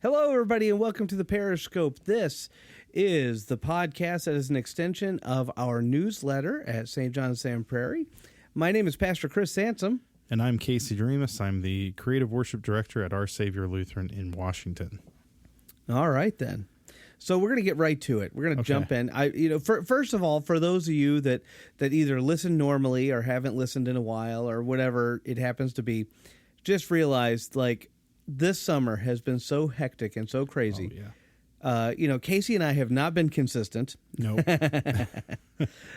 Hello, everybody, and welcome to the Parishscope. This is the podcast that is an extension of our newsletter at St. John Sam Prairie. My name is Pastor Chris Sansom. And I'm Casey Doremus. I'm the Creative Worship Director at Our Savior Lutheran in Washington. All right, then. So we're going to get right to it. We're going to jump in. First of all, for those of you that either listen normally or haven't listened in a while or whatever it happens to be, just realize, this summer has been so hectic and so crazy. Oh, yeah. Casey and I have not been consistent. Nope.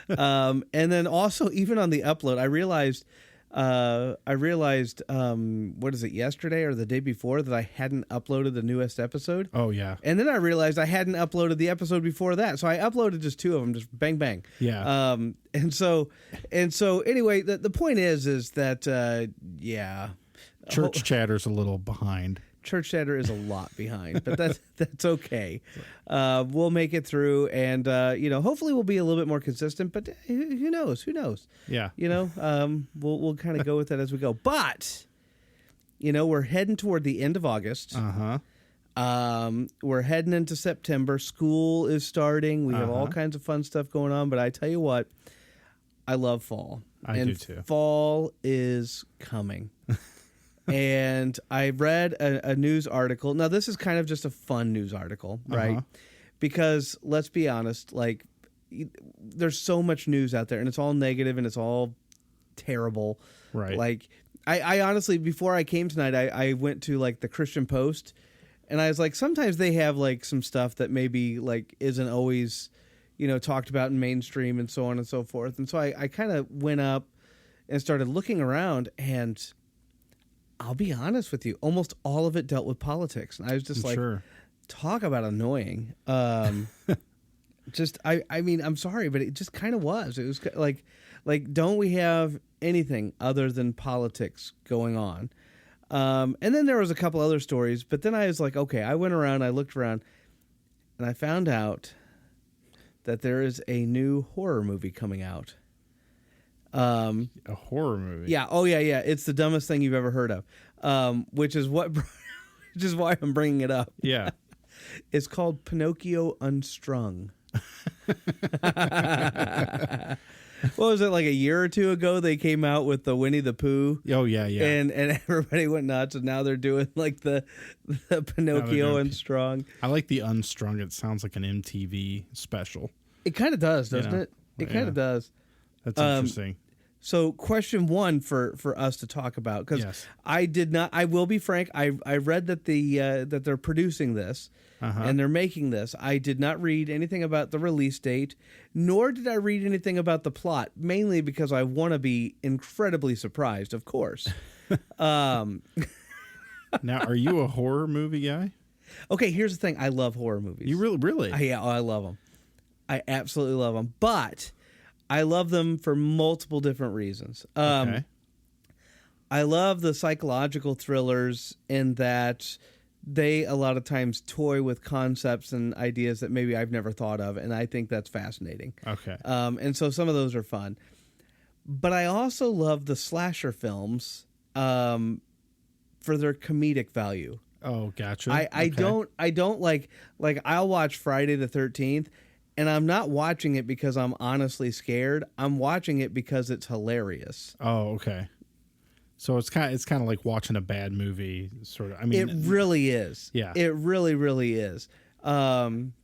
And then also, even on the upload, I realized, what is it, yesterday or the day before, that I hadn't uploaded the newest episode. Oh, yeah. And then I realized I hadn't uploaded the episode before that. So I uploaded just two of them, just bang, bang. Yeah. And so anyway, the point is that, Church chatter's a little behind. Church chatter is a lot behind, but that's okay. We'll make it through, and hopefully we'll be a little bit more consistent. But who knows? Who knows? Yeah. We'll kind of go with that as we go. But we're heading toward the end of August. We're heading into September. School is starting. We have all kinds of fun stuff going on. But I tell you what, I love fall. I do too. Fall is coming. And I read a news article. Now, this is kind of just a fun news article, right? Because let's be honest, there's so much news out there, and it's all negative and it's all terrible. Right. I honestly, before I came tonight, I went to the Christian Post, and I was like, sometimes they have some stuff that maybe isn't always talked about in mainstream and so on and so forth. And so I kind of went up and started looking around, and I'll be honest with you, almost all of it dealt with politics. And I was just talk about annoying. I mean, I'm sorry, but it just kind of was. It was don't we have anything other than politics going on? And then there was a couple other stories, but then I was like, okay, I went around, I looked around, and I found out that there is a new horror movie coming out. A horror movie. Yeah. Oh, yeah. It's the dumbest thing you've ever heard of. Which is why I'm bringing it up. Yeah. It's called Pinocchio Unstrung. What was it, a year or two ago? They came out with the Winnie the Pooh. Oh, yeah. And everybody went nuts, and now they're doing the Pinocchio Unstrung. I like the Unstrung. It sounds like an MTV special. It kind of does, doesn't it? It kind of does. That's interesting. So question one for us to talk about, because I will be frank, I read that that they're producing this and they're making this. I did not read anything about the release date, nor did I read anything about the plot, mainly because I want to be incredibly surprised, of course. Now, are you a horror movie guy? Okay, here's the thing. I love horror movies. You really? I love them. I absolutely love them. But I love them for multiple different reasons. I love the psychological thrillers in that they a lot of times toy with concepts and ideas that maybe I've never thought of, and I think that's fascinating. Okay. And so some of those are fun. But I also love the slasher films for their comedic value. Oh, gotcha. I don't like I'll watch Friday the 13th. And I'm not watching it because I'm honestly scared. I'm watching it because it's hilarious. Oh, okay. So it's kind of like watching a bad movie, sort of. I mean, it really is. Yeah, it really, really is. Some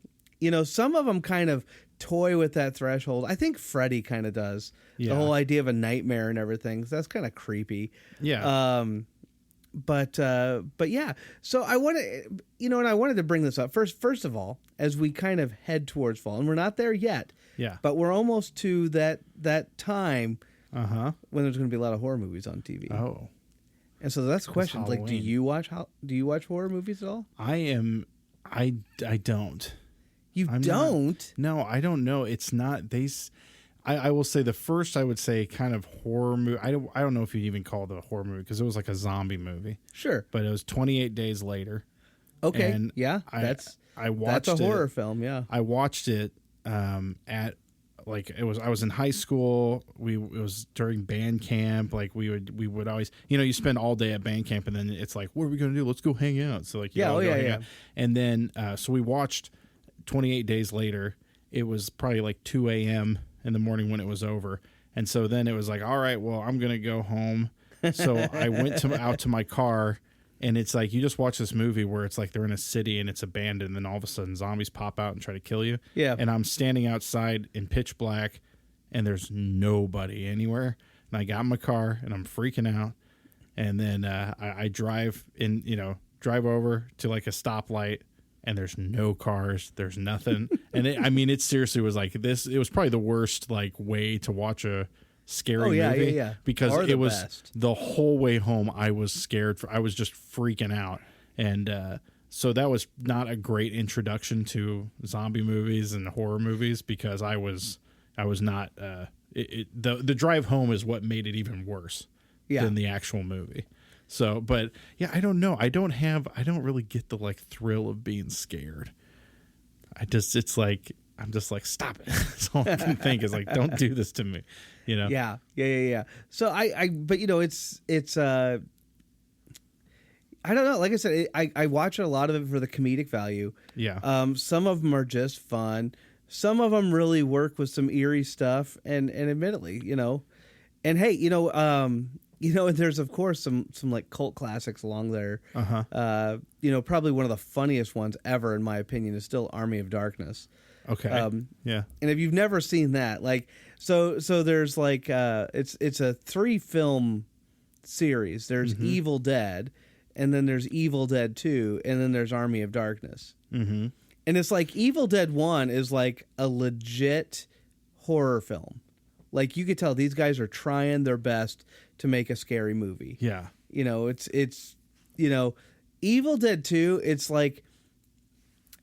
of them kind of toy with that threshold. I think Freddy kind of does. The whole idea of a nightmare and everything. So that's kind of creepy. Yeah. But yeah. So I want to, and I wanted to bring this up first of all, as we kind of head towards fall, and we're not there yet. Yeah. But we're almost to that time when there's going to be a lot of horror movies on TV. Oh. And so that's the question. Do you watch horror movies at all? I don't. You don't? No, I don't know. It's not I will say the first, I would say, kind of horror movie. I don't know if you'd even call it a horror movie because it was like a zombie movie. Sure. But it was 28 Days Later. Okay. And yeah. I watched that's a horror film. Yeah. I watched it at like I was in high school. It was during band camp. Like we would always, you spend all day at band camp, and then it's like, what are we gonna do? Let's go hang out. So like, out. And then so we watched 28 Days Later. It was probably like 2 a.m. in the morning when it was over, and so then it was like, all right, well, I'm gonna go home. So I went out to my car. And it's like you just watch this movie where it's like they're in a city and it's abandoned, and then all of a sudden zombies pop out and try to kill you. Yeah. And I'm standing outside in pitch black, and there's nobody anywhere. And I got in my car and I'm freaking out. And then I drive over to like a stoplight, and there's no cars. There's nothing. And it seriously was like this. It was probably the worst like way to watch a scary movie because it was best. The whole way home I was scared. I was just freaking out, and so that was not a great introduction to zombie movies and horror movies because I was not the drive home is what made it even worse than the actual movie. So, but yeah, I don't know. I don't really get the like thrill of being scared. I'm just like, stop it. That's all I can think is like, don't do this to me. Yeah. So but it's I don't know. Like I said, I watch a lot of it for the comedic value. Yeah. Some of them are just fun. Some of them really work with some eerie stuff. And admittedly, and hey, there's of course some like cult classics along there. Probably one of the funniest ones ever, in my opinion, is still Army of Darkness. Okay. Yeah. And if you've never seen that, like, so there's like, it's a 3-film series. There's Evil Dead, and then there's Evil Dead 2, and then there's Army of Darkness. Mm-hmm. And it's like Evil Dead 1 is like a legit horror film. Like you could tell these guys are trying their best to make a scary movie. Yeah. It's Evil Dead 2, it's like,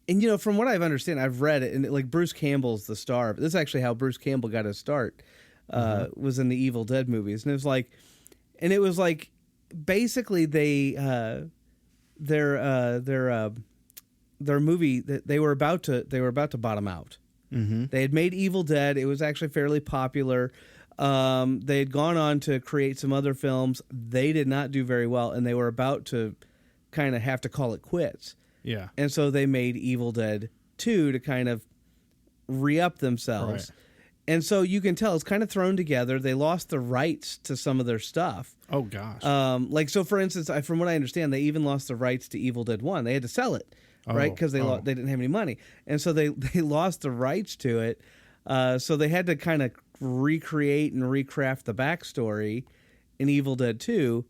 and from what I've understand, I've read it, and like Bruce Campbell's the star. This is actually how Bruce Campbell got his start. Was in the Evil Dead movies, and it was like, basically their movie that they were about to bottom out. Mm-hmm. They had made Evil Dead. It was actually fairly popular. They had gone on to create some other films. They did not do very well, and they were about to kind of have to call it quits. Yeah. And so they made Evil Dead 2 to kind of re-up themselves. Right. And so you can tell it's kind of thrown together. They lost the rights to some of their stuff. Oh, gosh. So for instance, from what I understand, they even lost the rights to Evil Dead 1. They had to sell it, right? Because they didn't have any money. And so they lost the rights to it. So they had to kind of recreate and recraft the backstory in Evil Dead 2.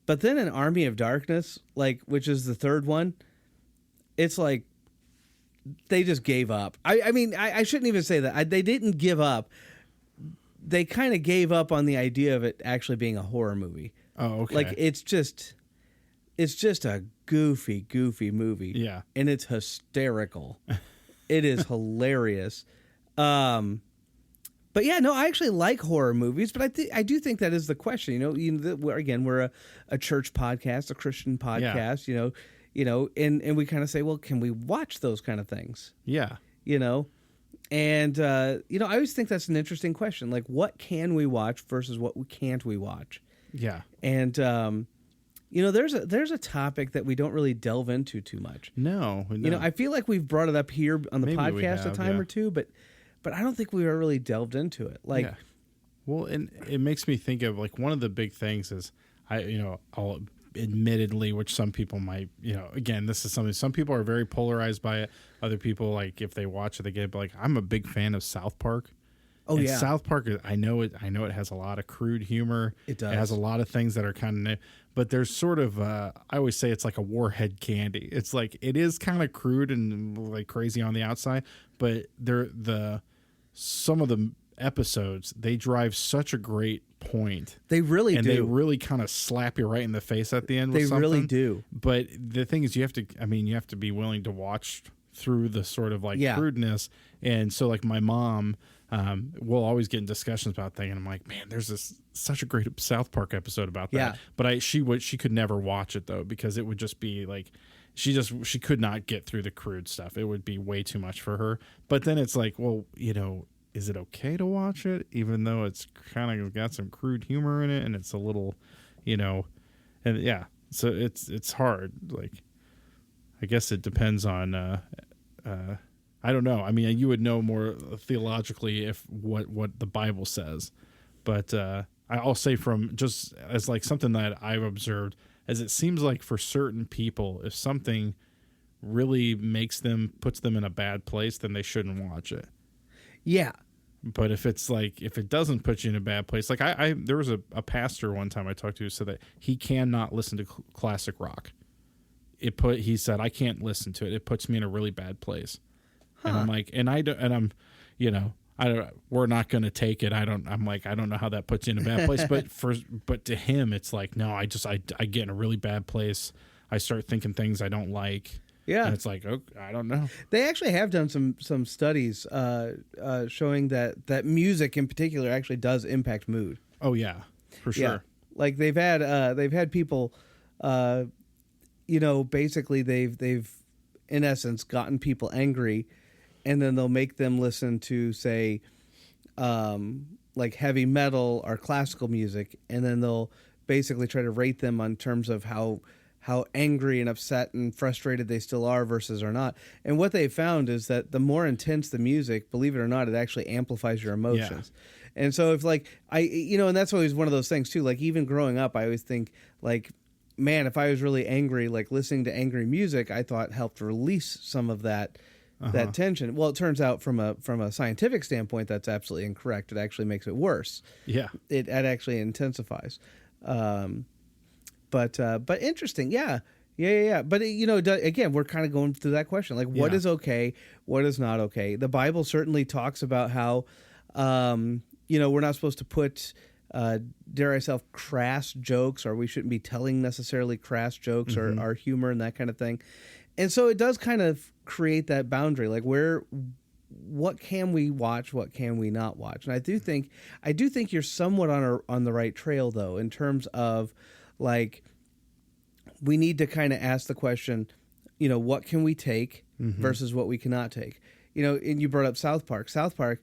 But then in Army of Darkness, which is the third one, it's like they just gave up. I shouldn't even say that. They didn't give up. They kind of gave up on the idea of it actually being a horror movie. Oh, okay. Like it's just a goofy movie. Yeah. And it's hysterical. It is hilarious. But yeah, no, I actually like horror movies, but I do think that is the question. Again, we're a church podcast, a Christian podcast. Yeah. And we kind of say, well, can we watch those kind of things? Yeah. And I always think that's an interesting question. Like, what can we watch versus what can't we watch? Yeah. And there's a topic that we don't really delve into too much. No. I feel like we've brought it up here on the podcast a time or two, but I don't think we ever really delved into it. Like, well, and it makes me think of like one of the big things is I'll admittedly, which some people might, again, this is something, some people are very polarized by it. Other people, like if they watch it, they get, but like I'm a big fan of South Park. Oh, and yeah. South Park, I know it has a lot of crude humor. It does. It has a lot of things that are kind of, but there's sort of, I always say it's like a warhead candy. It's like, it is kind of crude and like crazy on the outside, but some of the episodes, they drive such a great point. They really and do. They really kind of slap you right in the face at the end with something. They really do. But the thing is, you have to be willing to watch through the sort of like crudeness. And so like my mom, we'll always get in discussions about things, and I'm like, man, there's such a great South Park episode about that. Yeah. But she could never watch it though, because it would just be like, she could not get through the crude stuff. It would be way too much for her. But then it's like, well, is it okay to watch it, even though it's kind of got some crude humor in it and it's a little, and yeah, so it's hard. Like, I guess it depends on, I don't know. I mean, you would know more theologically if what the Bible says, but I'll say from just as like something that I've observed, as it seems like for certain people, if something really puts them in a bad place, then they shouldn't watch it. Yeah. But if it doesn't put you in a bad place, like there was a pastor one time I talked to who said that he cannot listen to classic rock. He said, I can't listen to it. It puts me in a really bad place. Huh. And I'm like, we're not going to take it. I don't know how that puts you in a bad place, but to him, it's like, no, I get in a really bad place. I start thinking things I don't like. Yeah. And it's like, oh, I don't know. They actually have done some studies showing that music in particular actually does impact mood. Oh yeah, for sure. Yeah. Like they've had people, basically they've in essence gotten people angry, and then they'll make them listen to, say, like heavy metal or classical music, and then they'll basically try to rate them on terms of how angry and upset and frustrated they still are versus are not. And what they found is that the more intense the music, believe it or not, it actually amplifies your emotions. Yeah. And so if like and that's always one of those things too, like even growing up, I always think like, man, if I was really angry, like listening to angry music, I thought helped release some of that tension. Well, it turns out from a scientific standpoint, that's absolutely incorrect. It actually makes it worse. Yeah. It actually intensifies. But interesting. Yeah. But again, we're kind of going through that question. Like, what is okay? What is not okay? The Bible certainly talks about how, we're not supposed to put, dare I say, crass jokes, or we shouldn't be telling necessarily crass jokes or humor and that kind of thing. And so it does kind of create that boundary, like what can we watch? What can we not watch? And I do think you're somewhat on the right trail though, in terms of, like, we need to kind of ask the question, what can we take versus what we cannot take? And you brought up South Park. South Park,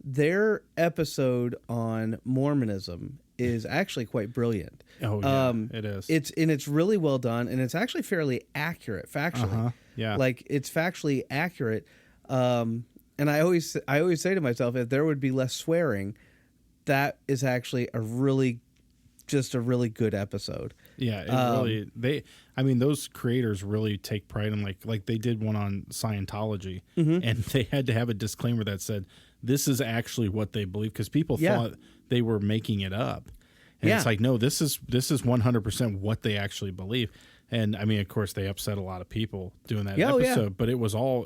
their episode on Mormonism is actually quite brilliant. Oh, yeah, it is. It's really well done, and it's actually fairly accurate, factually. Yeah. Like, it's factually accurate. And I always say to myself, if there would be less swearing, that is actually a really good episode. Yeah, those creators really take pride in like they did one on Scientology, and they had to have a disclaimer that said this is actually what they believe, because people thought they were making it up. And it's like, no, this is 100% what they actually believe. And I mean, of course, they upset a lot of people doing that episode, but it was all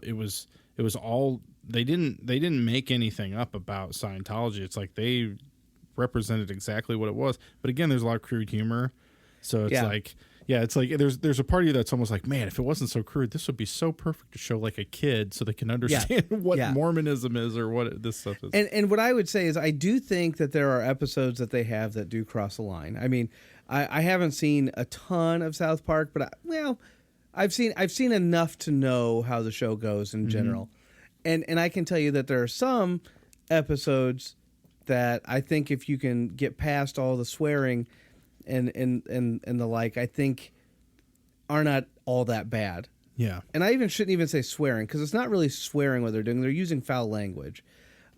they didn't make anything up about Scientology. It's like they represented exactly what it was. But again, there's a lot of crude humor. So it's it's like there's a part of you that's almost like, man, if it wasn't so crude, this would be so perfect to show like a kid so they can understand what Mormonism is or what this stuff is. And what I would say is I do think that there are episodes that they have that do cross the line. I mean, I haven't seen a ton of South Park, but I've seen enough to know how the show goes in general. And I can tell you that there are some episodes that I think if you can get past all the swearing and the like, I think are not all that bad. Yeah. And I shouldn't even say swearing, because it's not really swearing what they're doing. They're using foul language.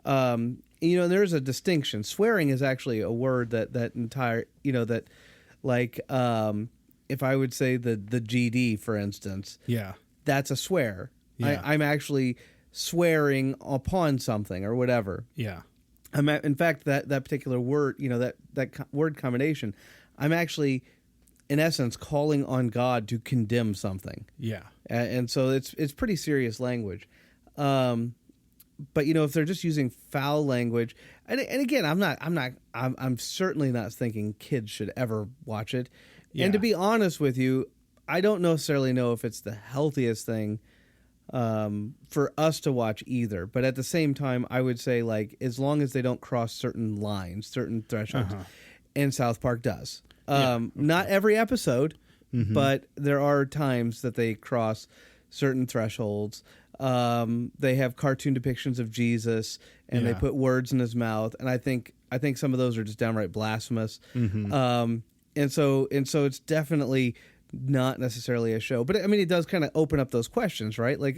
There's a distinction. Swearing is actually a word if I would say the GD, for instance, that's a swear. Yeah. I'm actually swearing upon something or whatever. Yeah. In fact, that particular word, that word combination, I'm actually, in essence, calling on God to condemn something. Yeah. And so it's pretty serious language. But if they're just using foul language, and again, I'm certainly not thinking kids should ever watch it. Yeah. And to be honest with you, I don't necessarily know if it's the healthiest thing for us to watch either. But at the same time, I would say, like, as long as they don't cross certain lines, certain thresholds, and South Park does. Not every episode, but there are times that they cross certain thresholds. They have cartoon depictions of Jesus, and they put words in his mouth. And I think some of those are just downright blasphemous. And so it's definitely not necessarily a show, but I mean, it does kind of open up those questions, right? Like,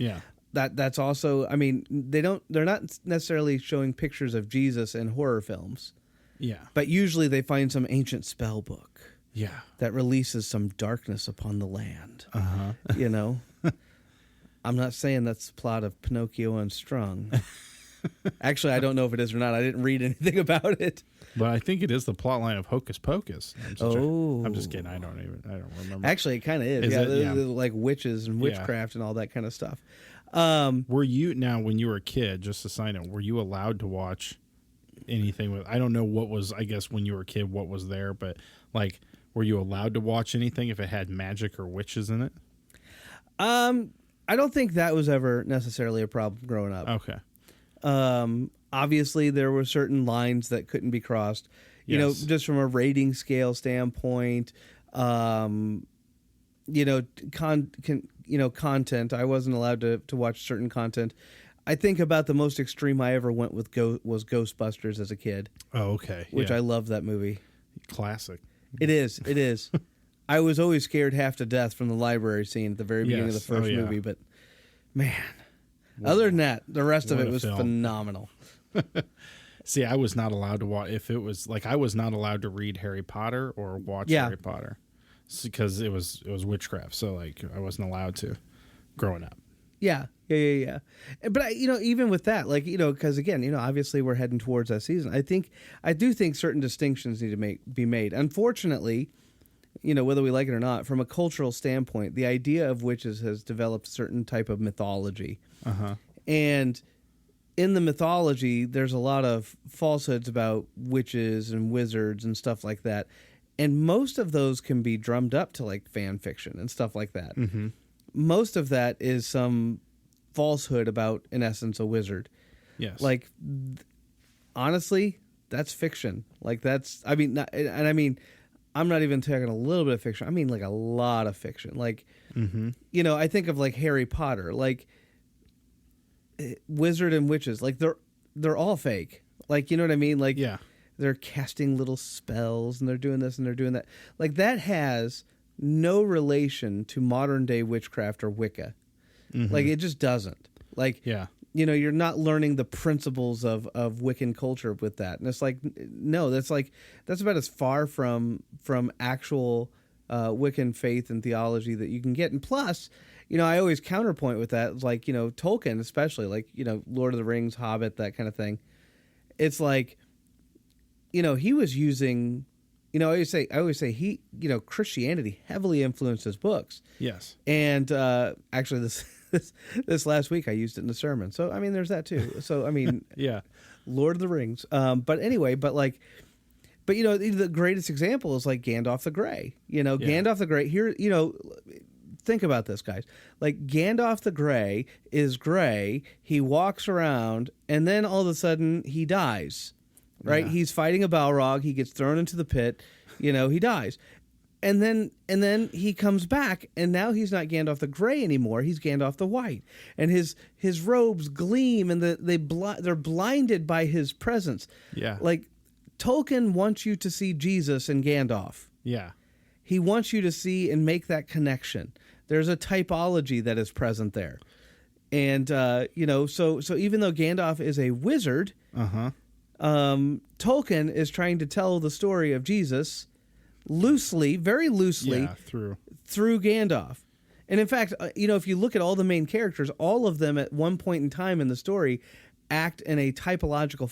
that's also, I mean, they're not necessarily showing pictures of Jesus in horror films. Yeah. But usually they find some ancient spell book. Yeah. That releases some darkness upon the land. You know? I'm not saying that's the plot of Pinocchio Unstrung. Actually, I don't know if it is or not. I didn't read anything about it. But I think it is the plot line of Hocus Pocus. I'm just kidding. I don't remember. Actually, it kind of is. They're like witches and witchcraft and all that kind of stuff. Were you, now when you were a kid, just a side note, were you allowed to watch anything with, I don't know what was, I guess when you were a kid, what was there, but like, were you allowed to watch anything if it had magic or witches in it? I don't think that was ever necessarily a problem growing up. Okay. Obviously there were certain lines that couldn't be crossed, you know, just from a rating scale standpoint, content. I wasn't allowed to watch certain content. I think about the most extreme I ever went with was Ghostbusters as a kid. Oh, okay. Which I love that movie. Classic. It is. I was always scared half to death from the library scene at the very beginning of the first movie, but man, other than that, the rest of it was phenomenal. See, I was not allowed to watch, if it was like, I was not allowed to read Harry Potter or watch Harry Potter because it was witchcraft. So like I wasn't allowed to growing up. Yeah. But even with that, like, because again, obviously we're heading towards that season. I do think certain distinctions need to be made. Unfortunately, whether we like it or not, from a cultural standpoint, the idea of witches has developed a certain type of mythology. And in the mythology, there's a lot of falsehoods about witches and wizards and stuff like that. And most of those can be drummed up to like fan fiction and stuff like that. Most of that is some falsehood about, in essence, a wizard. Yes. Like, honestly, that's fiction. Like, that's, I mean, I'm not even talking a little bit of fiction. I mean, like, a lot of fiction. Like, I think of, like, Harry Potter. Like, wizard and witches. Like, they're all fake. Like, you know what I mean? Like, they're casting little spells, and they're doing this, and they're doing that. Like, that has no relation to modern day witchcraft or Wicca. Like, it just doesn't. Like, you're not learning the principles of Wiccan culture with that. And it's like, no, that's about as far from actual Wiccan faith and theology that you can get. And plus, I always counterpoint with that, like, Tolkien, especially, like, Lord of the Rings, Hobbit, that kind of thing. It's like, he was using, I always say he, Christianity heavily influenced his books. Yes. And actually this last week I used it in the sermon. So, I mean, there's that too. So, I mean, Lord of the Rings. But anyway, the greatest example is like Gandalf the Grey. Gandalf the Grey here, think about this, guys. Like, Gandalf the Grey is gray. He walks around and then all of a sudden he dies. Right? Yeah. He's fighting a Balrog. He gets thrown into the pit. He dies. And then he comes back, and now he's not Gandalf the Grey anymore. He's Gandalf the White. And his robes gleam, and they're blinded by his presence. Yeah. Like, Tolkien wants you to see Jesus in Gandalf. Yeah. He wants you to see and make that connection. There's a typology that is present there. And, so even though Gandalf is a wizard... Tolkien is trying to tell the story of Jesus very loosely, through Gandalf. And in fact, if you look at all the main characters, all of them at one point in time in the story act in a typological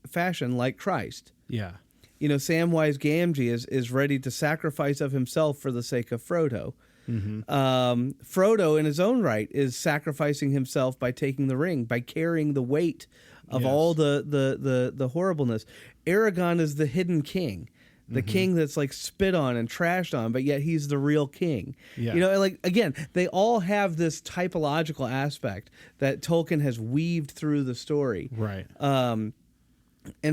fashion like Christ. Yeah. Samwise Gamgee is ready to sacrifice of himself for the sake of Frodo. Frodo, in his own right, is sacrificing himself by taking the ring, by carrying the weight of all the horribleness. Aragorn is the hidden king, the king that's like spit on and trashed on, but yet he's the real king. Yeah. Like, again, they all have this typological aspect that Tolkien has weaved through the story. Right. And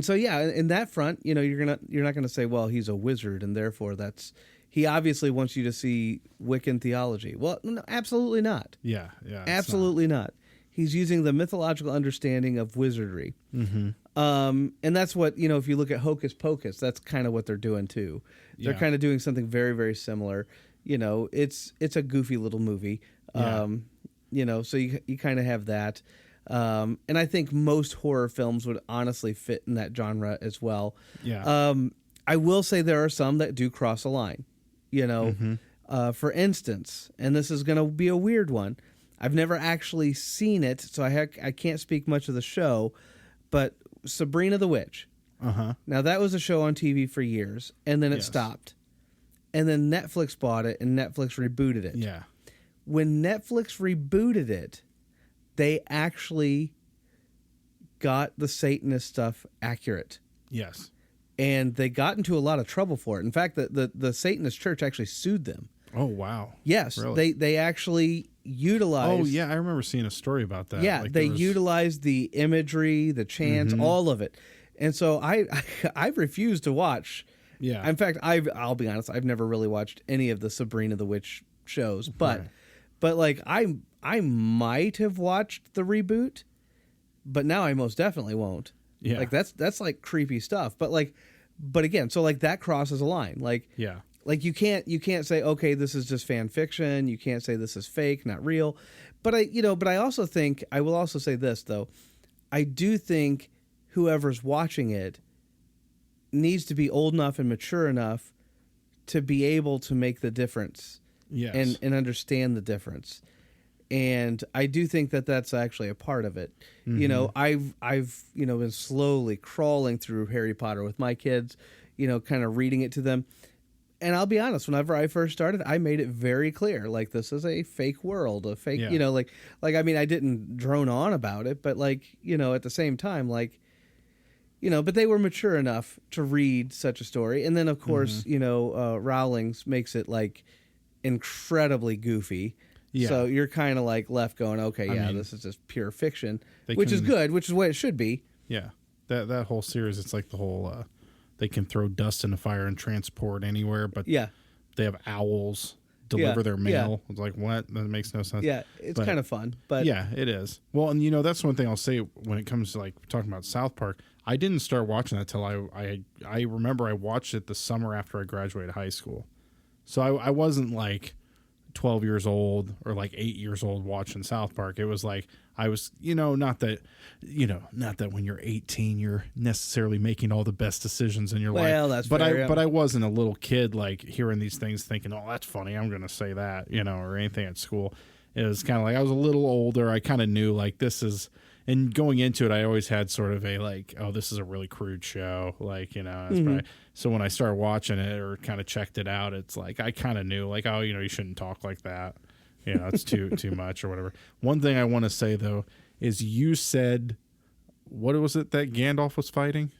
so, in that front, you're not going to say, well, he's a wizard and therefore that's, he obviously wants you to see Wiccan theology. Well, no, absolutely not. Yeah. Absolutely not. He's using the mythological understanding of wizardry. Mm-hmm. And that's what, if you look at Hocus Pocus, that's kind of what they're doing too. They're kind of doing something very, very similar. It's a goofy little movie. Yeah. So you kind of have that. And I think most horror films would honestly fit in that genre as well. Yeah. I will say there are some that do cross a line, for instance, and this is going to be a weird one. I've never actually seen it, so I can't speak much of the show, but Sabrina the Witch. Uh-huh. Now, that was a show on TV for years, and then it stopped. And then Netflix bought it, and Netflix rebooted it. Yeah. When Netflix rebooted it, they actually got the Satanist stuff accurate. Yes. And they got into a lot of trouble for it. In fact, the Satanist church actually sued them. Oh, wow. Yes. Really? They actually utilized... Oh, yeah. I remember seeing a story about that. Yeah, they utilized the imagery, the chants, all of it. And so I refuse to watch... Yeah. In fact, I'll be honest, I've never really watched any of the Sabrina the Witch shows, but like I might have watched the reboot, but now I most definitely won't. Yeah. Like that's like creepy stuff. But again, so like that crosses a line. Like like you can't say, okay, this is just fan fiction. You can't say this is fake, not real. But I also think, I will also say this though. I do think whoever's watching it needs to be old enough and mature enough to be able to make the difference. Yes. And understand the difference. And I do think that that's actually a part of it. I've been slowly crawling through Harry Potter with my kids, kind of reading it to them. And I'll be honest, whenever I first started, I made it very clear, like, this is a fake world, a fake, I mean, I didn't drone on about it, but like, at the same time, like, but they were mature enough to read such a story. And then of course, Rowling's makes it like incredibly goofy. Yeah. So you're kind of like left going, okay, this is just pure fiction, which is good, which is what it should be. Yeah. That whole series, it's like the whole, they can throw dust in the fire and transport anywhere, but they have owls deliver their mail. It's like, what? That makes no sense. Yeah, it's kind of fun, but yeah, it is. Well, and that's one thing I'll say when it comes to like talking about South Park. I didn't start watching that till I remember I watched it the summer after I graduated high school. So I wasn't like 12 years old or like 8 years old watching South Park. It was like I was, not that when you're 18 you're necessarily making all the best decisions in your life. Well, that's but fair, but I wasn't a little kid like hearing these things thinking, "Oh, that's funny. I'm going to say that," or anything at school. It was kind of like I was a little older. I kind of knew like this is, and going into it, I always had sort of a like, oh, this is a really crude show. Like, that's probably, so when I started watching it or kind of checked it out, it's like, I kind of knew like, oh, you shouldn't talk like that. It's too much or whatever. One thing I want to say though, is you said, what was it that Gandalf was fighting?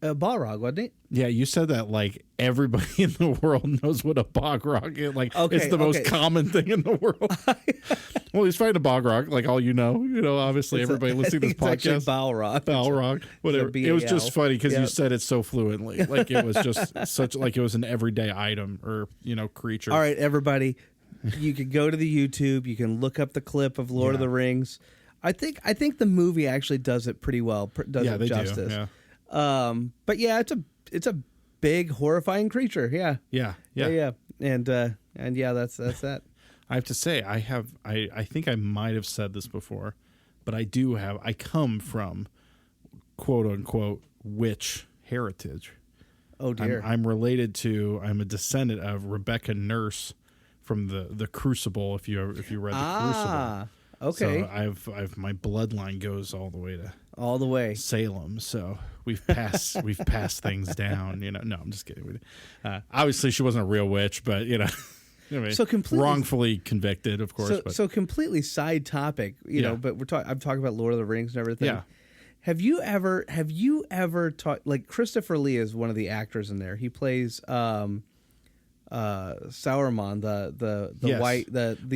Balrog, wasn't it? Yeah, you said that like everybody in the world knows what a Balrog is. Like, it's the most common thing in the world. Well, he's fighting a Balrog, like all obviously everybody listening to this podcast. Balrog, whatever. It was just funny because you said it so fluently. Like it was just such like it was an everyday item or creature. All right, everybody, you can go to the YouTube. You can look up the clip of Lord of the Rings. I think the movie actually does it pretty well. Does it justice. Yeah. But yeah, it's a big horrifying creature. Yeah. And yeah, that's that. I have to say, I think I might have said this before, but I come from quote unquote witch heritage. Oh dear. I'm a descendant of Rebecca Nurse from the Crucible. If you read the Crucible. Okay. So I've my bloodline goes all the way Salem. So we've passed things down. No, I'm just kidding. Obviously, she wasn't a real witch, but so completely wrongfully convicted, of course. So completely side topic, but I'm talking about Lord of the Rings and everything. Yeah. Have you ever taught, like, Christopher Lee is one of the actors in there. He plays Sauron, the white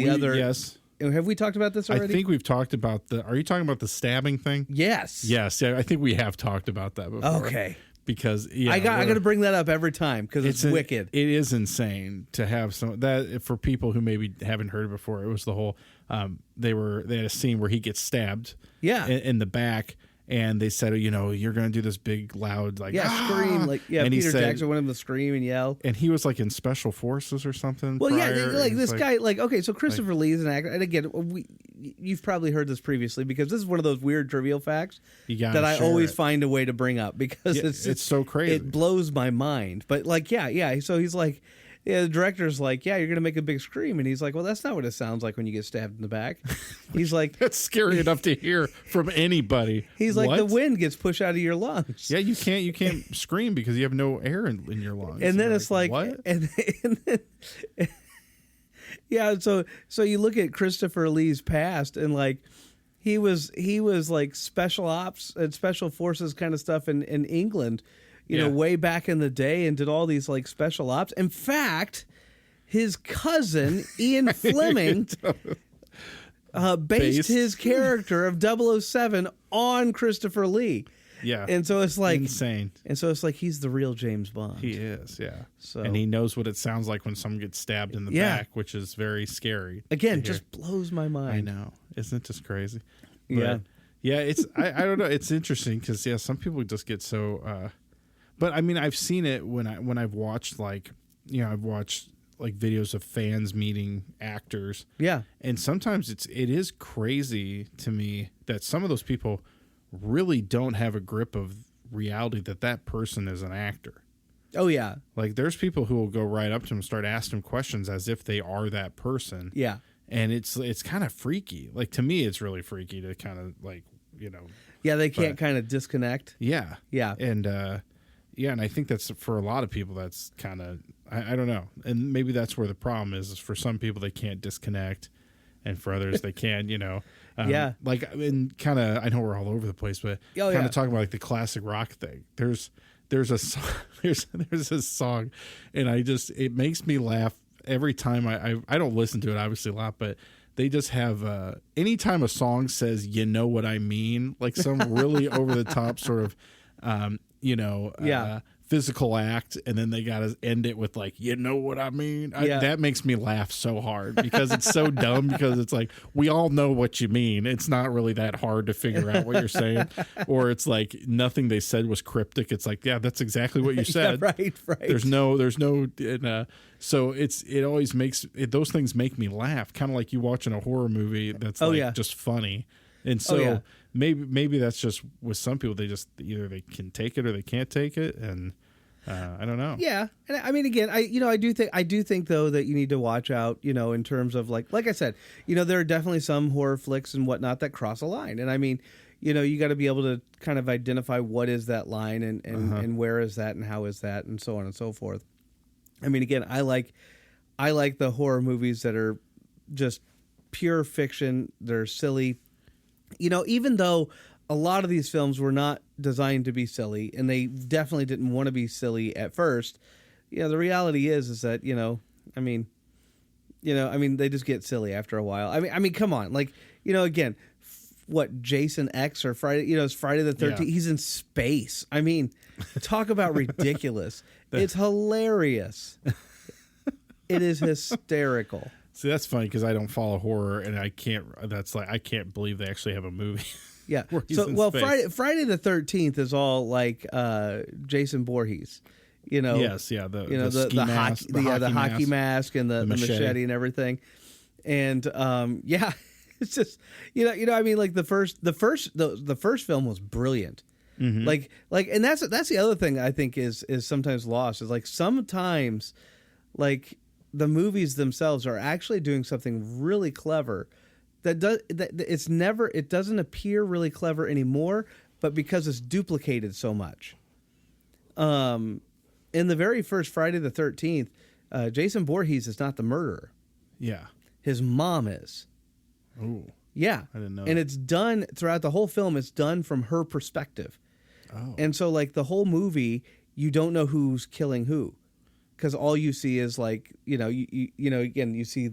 other. Yes. Have we talked about this already? I think we've talked about are you talking about the stabbing thing? Yes. Yes. Yeah, I think we have talked about that before. Okay. because I got to bring that up every time because it's wicked. It is insane to have some that for people who maybe haven't heard it before. It was the whole they had a scene where he gets stabbed in the back. And they said, you know, you're going to do this big, loud, like, scream. Like, and Peter Jackson wanted him to scream and yell. And he was, like, in Special Forces or something. Well, like, this guy, like, okay, so Christopher Lee is an actor. And again, you've probably heard this previously because this is one of those weird trivial facts that I always find a way to bring up because it's so crazy. It blows my mind. But, like, so he's like, the director's like, you're going to make a big scream. And he's like, well, that's not what it sounds like when you get stabbed in the back. He's like... That's scary enough to hear from anity. He's like, the wind gets pushed out of your lungs. Yeah, you can't scream because you have no air in your lungs. And then it's like... What? And then, so you look at Christopher Lee's past and, like, he was like special ops and special forces kind of stuff in England, you know, way back in the day, and did all these like special ops. In fact, his cousin Ian Fleming based his character of 007 on Christopher Lee. Yeah. And so it's like insane. And so it's like he's the real James Bond. He is, yeah. So, and he knows what it sounds like when someone gets stabbed in the back, which is very scary. Again, just blows my mind. I know. Isn't it just crazy? But, yeah, it's I don't know. It's interesting because some people just get so but I mean, I've seen it when I've watched like videos of fans meeting actors. Yeah. And sometimes it is crazy to me that some of those people really don't have a grip of reality that person is an actor. Oh yeah. Like there's people who will go right up to him and start asking him questions as if they are that person. Yeah. And it's kind of freaky. Like to me it's really freaky to kind of like, you know. Yeah, they can't kind of disconnect. Yeah. Yeah. And and I think that's for a lot of people that's kind of I don't know. And maybe that's where the problem is for some people they can't disconnect and for others they can, you know. Like and kind of I know we're all over the place, but kind of talking about like the classic rock thing. There's a song, there's a song and it makes me laugh every time I don't listen to it obviously a lot, but they just have anytime a song says you know what I mean, like some really over the top sort of physical act, and then they gotta end it with like you know what I mean. That makes me laugh so hard because it's so dumb because it's like we all know what you mean. It's not really that hard to figure out what you're saying, or it's like nothing they said was cryptic. It's like that's exactly what you said. Right. There's no so it always makes those things make me laugh, kind of like you watching a horror movie that's just funny. And so maybe that's just with some people they just either they can take it or they can't take it, and I don't know. Yeah, and I mean again, I do think though that you need to watch out, you know, in terms of like I said, you know, there are definitely some horror flicks and whatnot that cross a line, and I mean, you know, you got to be able to kind of identify what is that line and where is that and how is that and so on and so forth. I mean, again, I like the horror movies that are just pure fiction. They're silly. You know, even though a lot of these films were not designed to be silly, and they definitely didn't want to be silly at first, you know, the reality is that, they just get silly after a while. I mean, come on. Like, you know, again, what, Jason X or Friday, you know, it's Friday the 13th. Yeah. He's in space. I mean, talk about ridiculous. It's hilarious. It is hysterical. See, that's funny because I don't follow horror, and I can't believe they actually have a movie. Yeah. Friday the 13th is all like Jason Voorhees. You know. Yes. Yeah. The hockey mask and the machete and everything, and it's just you know I mean like the first film was brilliant. Mm-hmm. Like and that's the other thing I think is sometimes lost is like sometimes like the movies themselves are actually doing something really clever it doesn't appear really clever anymore, but because it's duplicated so much. In the very first Friday the 13th, Jason Voorhees is not the murderer. Yeah. His mom is. Oh. Yeah. I didn't know. And it's done throughout the whole film. It's done from her perspective. Oh. And so like the whole movie, you don't know who's killing who. Because all you see is like, you know, again, you see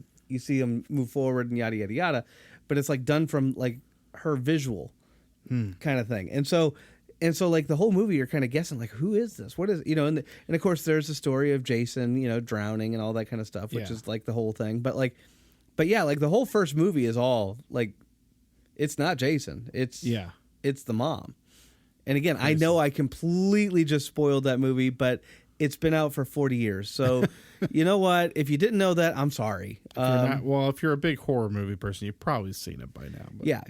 him move forward and yada, yada, yada. But it's like done from like her visual kind of thing. And so And so like the whole movie, you're kind of guessing like, who is this? What is, and of course there's the story of Jason, drowning and all that kind of stuff, which is like the whole thing. But yeah, like the whole first movie is all like, it's not Jason. It's the mom. And again, I know I completely just spoiled that movie, but it's been out for 40 years. So you know what? If you didn't know that, I'm sorry. If you're a big horror movie person, you've probably seen it by now. But. Yeah.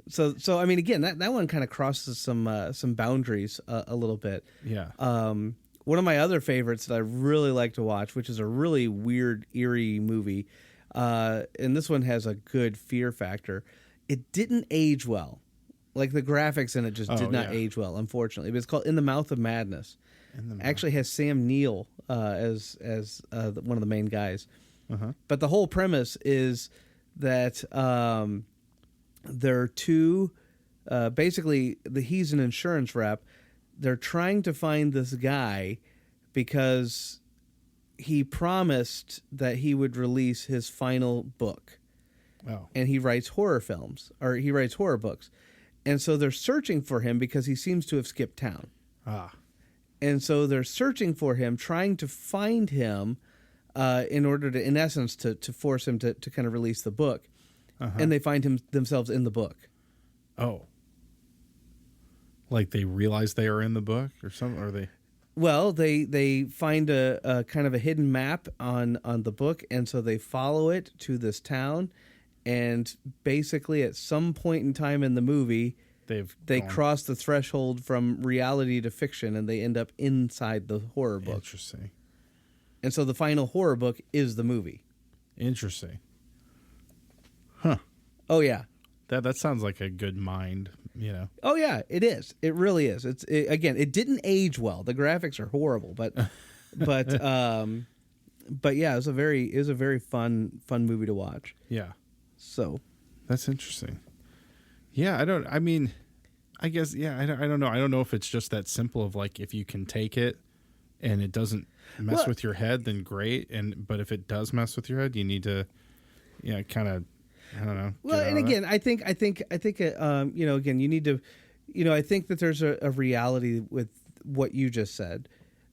So I mean, again, that one kind of crosses some boundaries a little bit. Yeah. One of my other favorites that I really like to watch, which is a really weird, eerie movie, and this one has a good fear factor. It didn't age well. Like the graphics in it just did not age well, unfortunately. But it's called In the Mouth of Madness. Actually has Sam Neill as one of the main guys. Uh-huh. But the whole premise is that there are two. Basically, he's an insurance rep. They're trying to find this guy because he promised that he would release his final book. Oh. And he writes horror films, or he writes horror books. And so they're searching for him because he seems to have skipped town. Ah. And so they're searching for him, trying to find him in order to, in essence, to force him to kind of release the book. Uh-huh. And they find themselves in the book. Oh. Like they realize they are in the book or something? Or they... Well, they find a kind of a hidden map on the book, and so they follow it to this town. And basically, at some point in time in the movie, they cross the threshold from reality to fiction, and they end up inside the horror book. Interesting. And so the final horror book is the movie. Interesting. Huh. Oh yeah. That sounds like a good mind, Oh yeah, it is. It really is. Again, it didn't age well. The graphics are horrible, but yeah, it was a very fun movie to watch. Yeah. So that's interesting. Yeah, I don't know. I don't know if it's just that simple of like, if you can take it and it doesn't mess with your head, then great. But if it does mess with your head, you need to, kind of, I don't know. Well, and again, I think, again, you need to, I think that there's a reality with what you just said,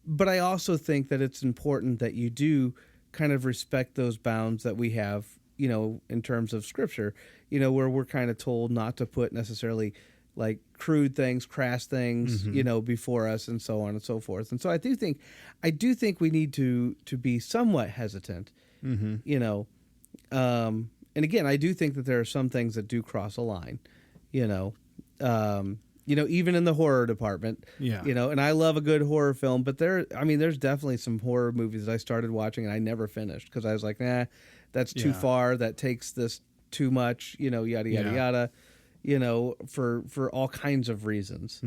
but I also think that it's important that you do kind of respect those bounds that we have, in terms of scripture, where we're kind of told not to put necessarily like crude things, crass things, before us and so on and so forth. And so I do think we need to be somewhat hesitant, and again, I do think that there are some things that do cross a line, even in the horror department, and I love a good horror film, but there's definitely some horror movies that I started watching and I never finished because I was like, nah, that's too far. That takes this too much, yada, yada, yada, for all kinds of reasons,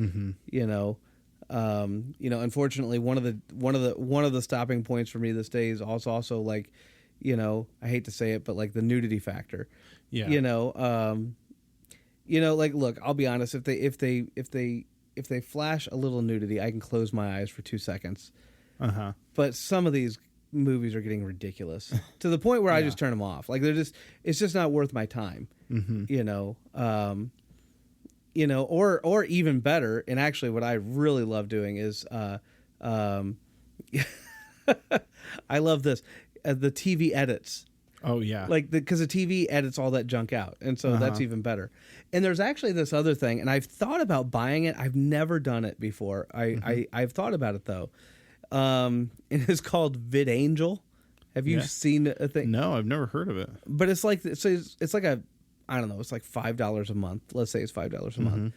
unfortunately one of the stopping points for me this day is also like, I hate to say it, but like the nudity factor, like, look, I'll be honest. If they flash a little nudity, I can close my eyes for 2 seconds. Uh-huh. But some of these movies are getting ridiculous to the point where I just turn them off. Like it's just not worth my time, or even better. And actually what I really love doing is, I love this. The TV edits. Oh yeah. Like because the TV edits all that junk out. And so that's even better. And there's actually this other thing, and I've thought about buying it. I've never done it before. I've thought about it though. And it's called VidAngel. Have you seen a thing? No, I've never heard of it. But it's like it's like I don't know, it's like $5 a month. Let's say it's $5 a month.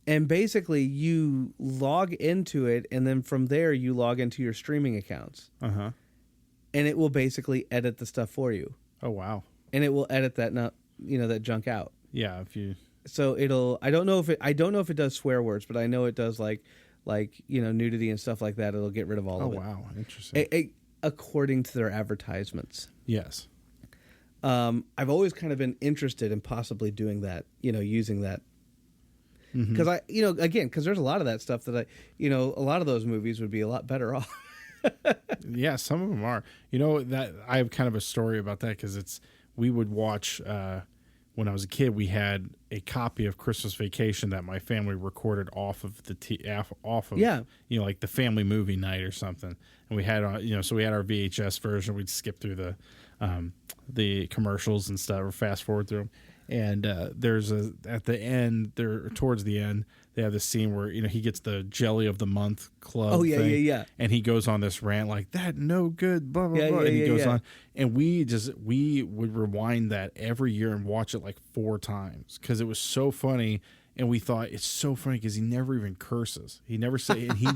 And basically you log into it, and then from there you log into your streaming accounts. Uh-huh. And it will basically edit the stuff for you. Oh wow! And it will edit that that junk out. Yeah, if you. So it'll. I don't know if it does swear words, but I know it does like nudity and stuff like that. It'll get rid of all of it. Oh wow, interesting. According to their advertisements. Yes. I've always kind of been interested in possibly doing that. Using that. Because because there's a lot of that stuff that a lot of those movies would be a lot better off. Yeah, some of them are. That I have kind of a story about that because we would watch when I was a kid, we had a copy of Christmas Vacation that my family recorded off of like the family movie night or something. And we had so we had our VHS version. We'd skip through the commercials and stuff, or fast forward through them. And towards the end, they have this scene where he gets the Jelly of the Month club. Oh yeah, thing, yeah. And he goes on this rant like that, no good, blah blah blah. And he goes on, and we would rewind that every year and watch it like 4 times because it was so funny. And we thought it's so funny because he never even curses. He never say, and he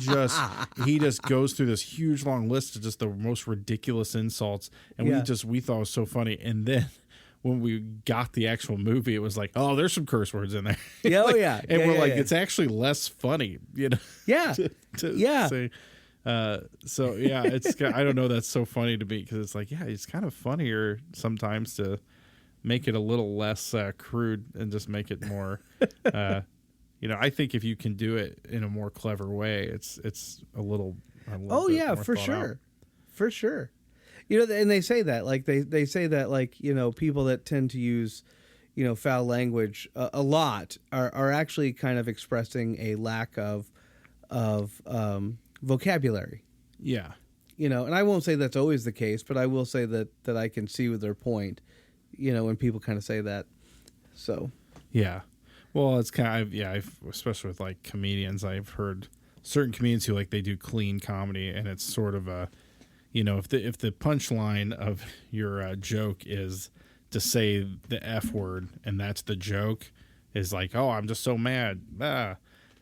just goes through this huge long list of just the most ridiculous insults. And we thought it was so funny. And then when we got the actual movie, it was like, oh, there's some curse words in there. Yeah, like, oh yeah. And yeah, we're yeah, like, yeah. it's actually less funny, Yeah. to say. So yeah, I don't know. That's so funny to me because it's like, yeah, it's kind of funnier sometimes to make it a little less crude and just make it more. I think if you can do it in a more clever way, it's a little. Oh yeah, for sure, for sure. And they say that like they say that like people that tend to use foul language a lot are actually kind of expressing a lack of vocabulary. Yeah. And I won't say that's always the case, but I will say that I can see with their point. When people kind of say that. So. Yeah. Well, it's kind of especially with like comedians, I've heard certain comedians who like they do clean comedy, and it's sort of a, if the punchline of your joke is to say the F word and that's the joke, is like, oh, I'm just so mad,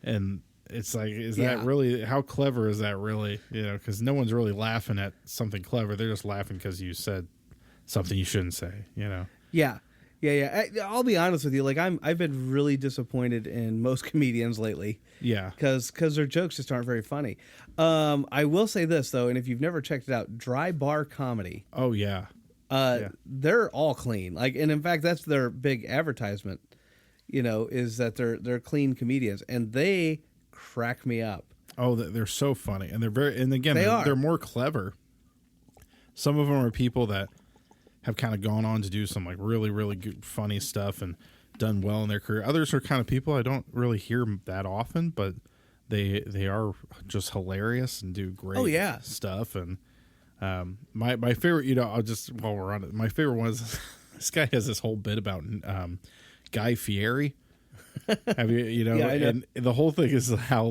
and it's like, is that really, how clever is that really? Because no one's really laughing at something clever; they're just laughing because you said something you shouldn't say. Yeah. I'll be honest with you. Like I've been really disappointed in most comedians lately. Yeah. Because their jokes just aren't very funny. I will say this though, and if you've never checked it out, Dry Bar Comedy. Oh yeah. They're all clean. Like, and in fact, that's their big advertisement. Is that they're clean comedians, and they crack me up. Oh, they're so funny, and they're more clever. Some of them are people that have kind of gone on to do some like really, really good, funny stuff and done well in their career. Others are kind of people I don't really hear that often, but they are just hilarious and do great stuff. And my favorite, I'll just, while we're on it, my favorite one is this guy has this whole bit about Guy Fieri. Have you, and the whole thing is how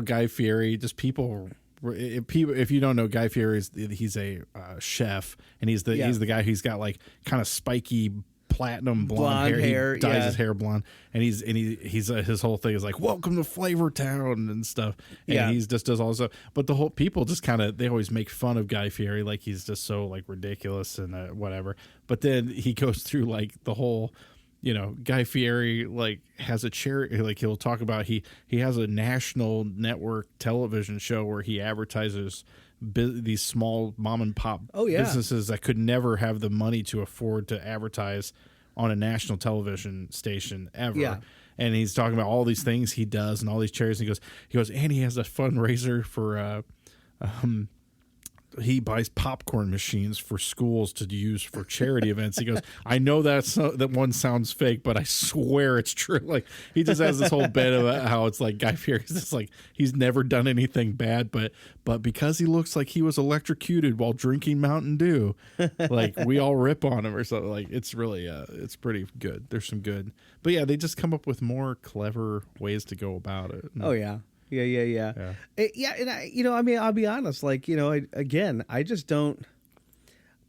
Guy Fieri, just people. If you don't know, Guy Fieri he's a chef, and he's the guy who's got like kind of spiky platinum blonde hair. He dyes his hair blonde, and he's his whole thing is like, welcome to Flavor Town and stuff. And he's just does all this stuff. But the whole people just kind of, they always make fun of Guy Fieri, like he's just so like ridiculous and whatever. But then he goes through like the whole. Guy Fieri like has a charity, like he'll talk about he has a national network television show where he advertises these small mom and pop businesses that could never have the money to afford to advertise on a national television station ever. Yeah. And he's talking about all these things he does and all these charities. And he goes, and he has a fundraiser for he buys popcorn machines for schools to use for charity events. He goes, I know that one sounds fake, but I swear it's true. Like he just has this whole bit about how it's like Guy Fieri's just like he's never done anything bad, but because he looks like he was electrocuted while drinking Mountain Dew, like we all rip on him or something. Like it's really it's pretty good. There's some good, but yeah, they just come up with more clever ways to go about it. Oh yeah. Yeah. And I'll be honest. Like, I just don't.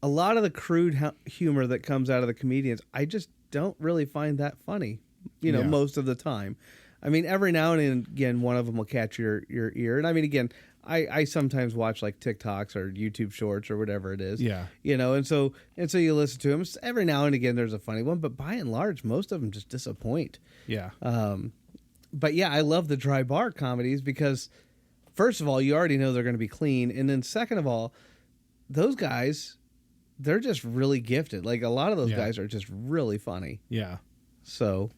A lot of the crude humor that comes out of the comedians, I just don't really find that funny. Most of the time. I mean, every now and again, one of them will catch your ear. And I mean, again, I sometimes watch like TikToks or YouTube Shorts or whatever it is. Yeah. And so you listen to them. Every now and again, there's a funny one, but by and large, most of them just disappoint. Yeah. But yeah, I love the Dry Bar comedies because, first of all, you already know they're going to be clean, and then second of all, those guys, they're just really gifted. Like a lot of those guys are just really funny. Yeah. So.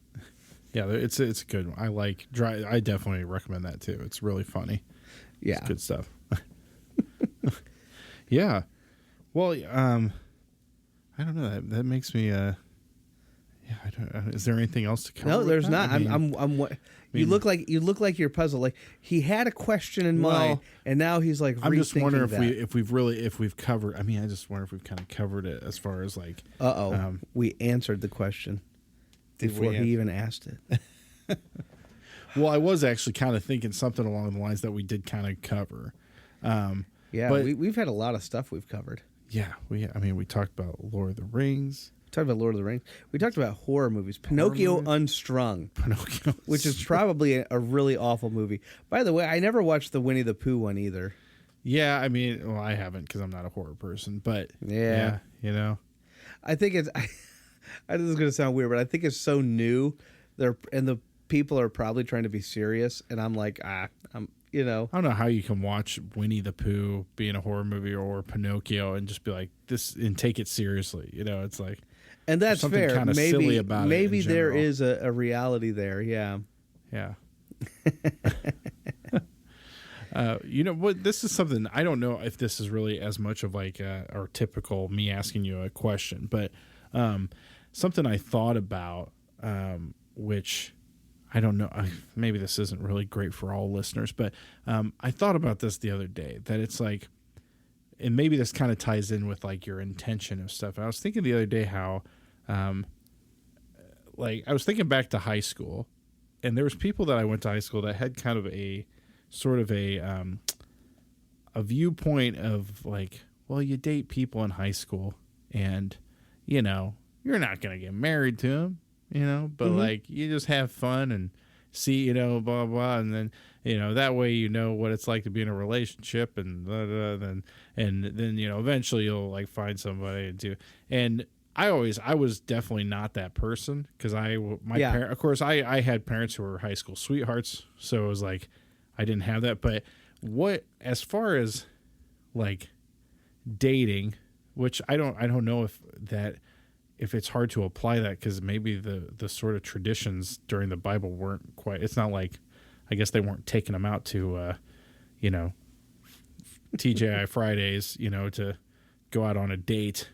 Yeah, it's a good one. I like Dry. I definitely recommend that too. It's really funny. Yeah. It's good stuff. Yeah. Well, I don't know. That makes me. Yeah, I don't. Is there anything else to cover? No, with there's that? not. I mean, You look like you're puzzled. Like he had a question in mind, and now he's like. I'm just wondering if we've covered. I mean, I just wonder if we've kind of covered it as far as like. We answered the question before he even asked it. Well, I was actually kind of thinking something along the lines that we did kind of cover. But we've had a lot of stuff we've covered. Yeah, we talked about Lord of the Rings. Talked about Lord of the Rings. We talked about horror movies. Pinocchio Unstrung. Pinocchio. Which is probably a really awful movie. By the way, I never watched the Winnie the Pooh one either. Yeah, I mean, well, I haven't because I'm not a horror person. But yeah, I think it's. I know this is going to sound weird, but I think it's so new. And the people are probably trying to be serious, and I'm like, I don't know how you can watch Winnie the Pooh being a horror movie or Pinocchio and just be like this and take it seriously. It's like. And that's fair. Kind of silly about maybe it there is a reality there. Yeah. Yeah. What? This is something I don't know if this is really as much of like our typical me asking you a question, but something I thought about, which I don't know. Maybe this isn't really great for all listeners, but I thought about this the other day. That it's like. And maybe this kind of ties in with like your intention of stuff. I was thinking the other day how, like I was thinking back to high school, and there was people that I went to high school that had kind of a sort of a viewpoint of like, well, you date people in high school, and you're not gonna get married to them, but like you just have fun and see, blah blah, and then. That way what it's like to be in a relationship and blah, blah, then eventually you'll like find somebody to do. And I was definitely not that person because of course I had parents who were high school sweethearts, so it was like I didn't have that. But as far as like dating, which I don't know if it's hard to apply that because maybe the sort of traditions during the Bible weren't quite. It's not like. I guess they weren't taking them out to, TGI Fridays, to go out on a date,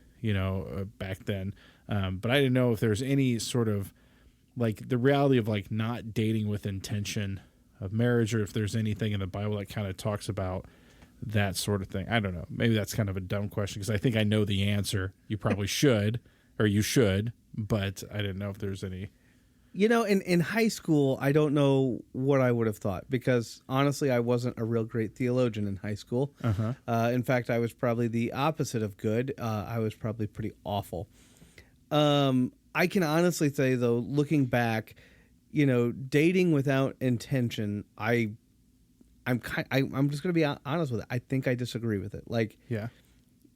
back then. But I didn't know if there's any sort of like the reality of like not dating with intention of marriage, or if there's anything in the Bible that kind of talks about that sort of thing. I don't know. Maybe that's kind of a dumb question because I think I know the answer. You probably should, or you should, but I didn't know if there's any. In high school, I don't know what I would have thought because honestly, I wasn't a real great theologian in high school. In fact, I was probably the opposite of good. I was probably pretty awful. I can honestly say, though, looking back, dating without intention, I'm just going to be honest with it. I think I disagree with it. Like, yeah,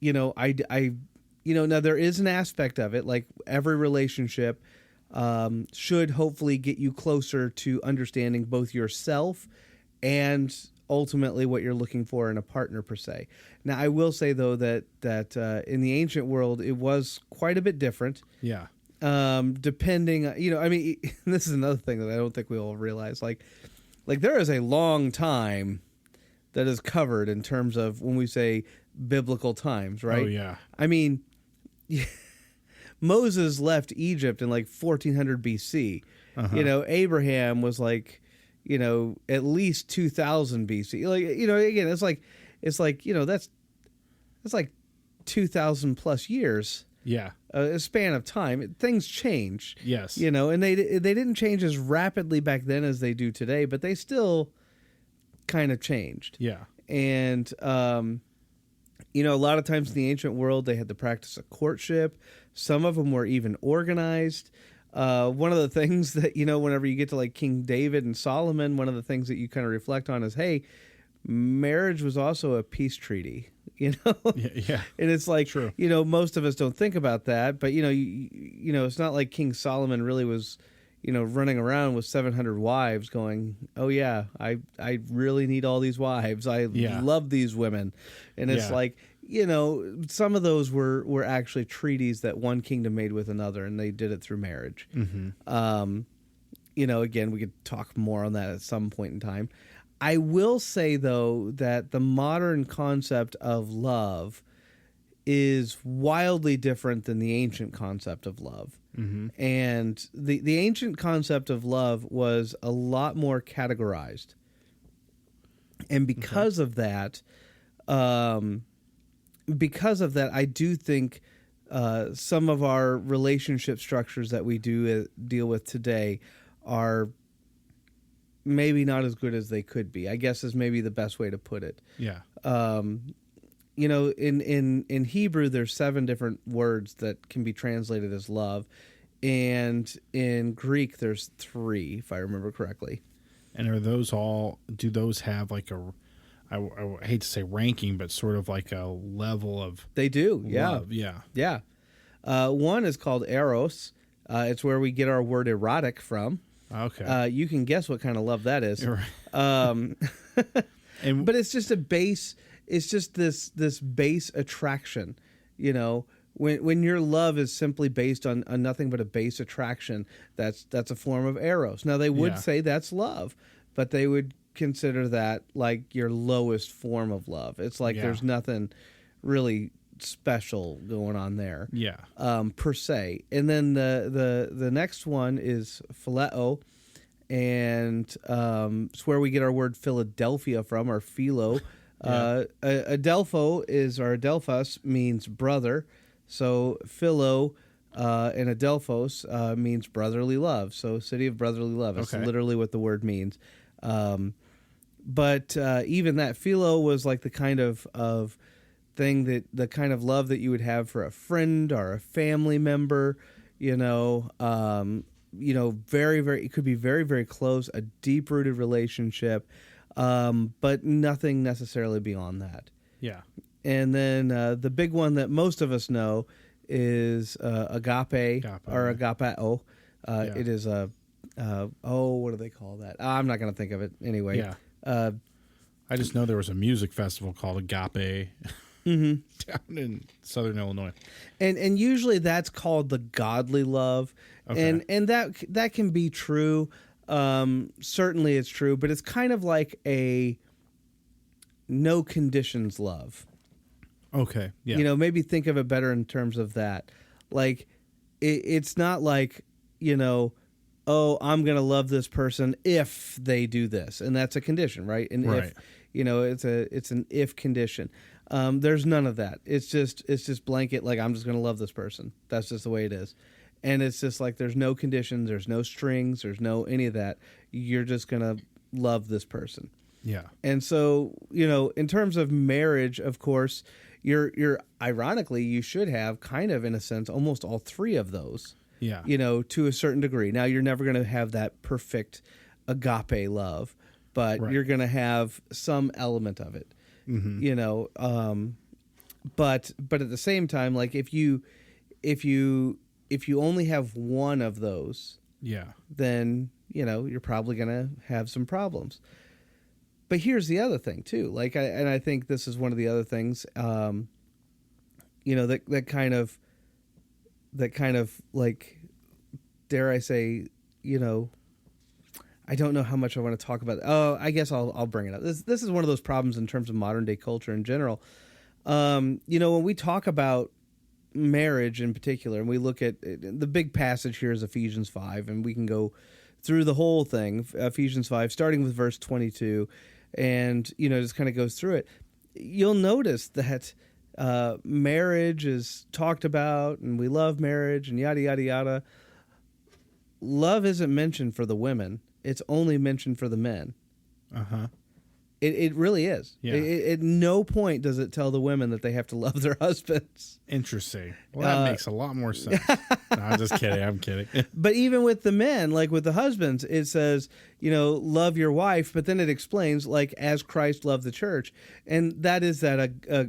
now there is an aspect of it, like every relationship. Should hopefully get you closer to understanding both yourself and ultimately what you're looking for in a partner per se. Now, I will say though that in the ancient world it was quite a bit different. Yeah. Depending, this is another thing that I don't think we all realize. Like there is a long time that is covered in terms of when we say biblical times, right? Oh yeah. I mean. Moses left Egypt in like 1400 BC. Abraham was like, at least 2000 BC. Like, again, it's like that's like 2000 plus years. Yeah. A span of time. Things change. Yes. And they didn't change as rapidly back then as they do today, but they still kind of changed. Yeah. And, a lot of times in the ancient world, they had the practice of courtship. Some of them were even organized. One of the things that, whenever you get to like King David and Solomon, one of the things that you kind of reflect on is, hey, marriage was also a peace treaty, Yeah. And it's like, true. Most of us don't think about that, but, it's not like King Solomon really was, running around with 700 wives going, oh yeah, I really need all these wives. I love these women. And it's like, some of those were actually treaties that one kingdom made with another, and they did it through marriage. Mm-hmm. Again, we could talk more on that at some point in time. I will say, though, that the modern concept of love is wildly different than the ancient concept of love. Mm-hmm. And the ancient concept of love was a lot more categorized. And because of that, I do think some of our relationship structures that we do deal with today are maybe not as good as they could be, I guess is maybe the best way to put it. Yeah. You know, in Hebrew, there's 7 different words that can be translated as love. And in Greek, there's 3, if I remember correctly. And are those all, do those have like I hate to say ranking, but sort of like a level of They do, yeah. love? Yeah. Yeah. One is called eros. It's where we get our word erotic from. Okay. You can guess what kind of love that is. Right. But it's just a base. It's just this base attraction. You know, when your love is simply based on nothing but a base attraction, that's a form of eros. Now they would say that's love, but they would consider that like your lowest form of love. It's like there's nothing really special going on there. Yeah. Per se. And then the next one is phileo, and it's where we get our word Philadelphia from, or philo. Adelpho is, or Adelphos means brother. So philo and Adelphos means brotherly love. So city of brotherly love. It's literally what the word means. But even that philo was like the kind of thing that the kind of love that you would have for a friend or a family member, very, very, it could be very, very close, a deep rooted relationship, but nothing necessarily beyond that. Yeah. And then the big one that most of us know is agape or agapao. It is a, what do they call that? I'm not going to think of it anyway. Yeah. I just know there was a music festival called Agape down in Southern Illinois. And usually that's called the godly love. Okay. And that can be true. Certainly it's true, but it's kind of like a no conditions love. Okay. Yeah. Maybe think of it better in terms of that. Like it's not like, oh, I'm going to love this person if they do this. And that's a condition, right? And if, it's an if condition. There's none of that. It's just blanket, like, I'm just going to love this person. That's just the way it is. And it's just like, there's no conditions, there's no strings, there's no any of that. You're just going to love this person. Yeah. And so, in terms of marriage, of course, you're ironically, you should have kind of, in a sense, almost all 3 of those. Yeah. To a certain degree. Now, you're never going to have that perfect agape love, but you're going to have some element of it. Mm-hmm. But at the same time, like if you only have one of those, then you're probably going to have some problems. But here's the other thing too. Like, I think this is one of the other things. That kind of like, dare I say, I don't know how much I want to talk about. Oh, I guess I'll bring it up. This is one of those problems in terms of modern day culture in general. When we talk about marriage in particular, and we look at the big passage here is Ephesians 5, and we can go through the whole thing, Ephesians 5, starting with verse 22, and just kind of goes through it. You'll notice that marriage is talked about, and we love marriage, and yada yada yada. Love isn't mentioned for the women; it's only mentioned for the men. It really is. Yeah. At no point does it tell the women that they have to love their husbands. Interesting. Well, that makes a lot more sense. No, I'm just kidding. I'm kidding. But even with the men, like with the husbands, it says, love your wife, but then it explains, like, as Christ loved the church. And that is that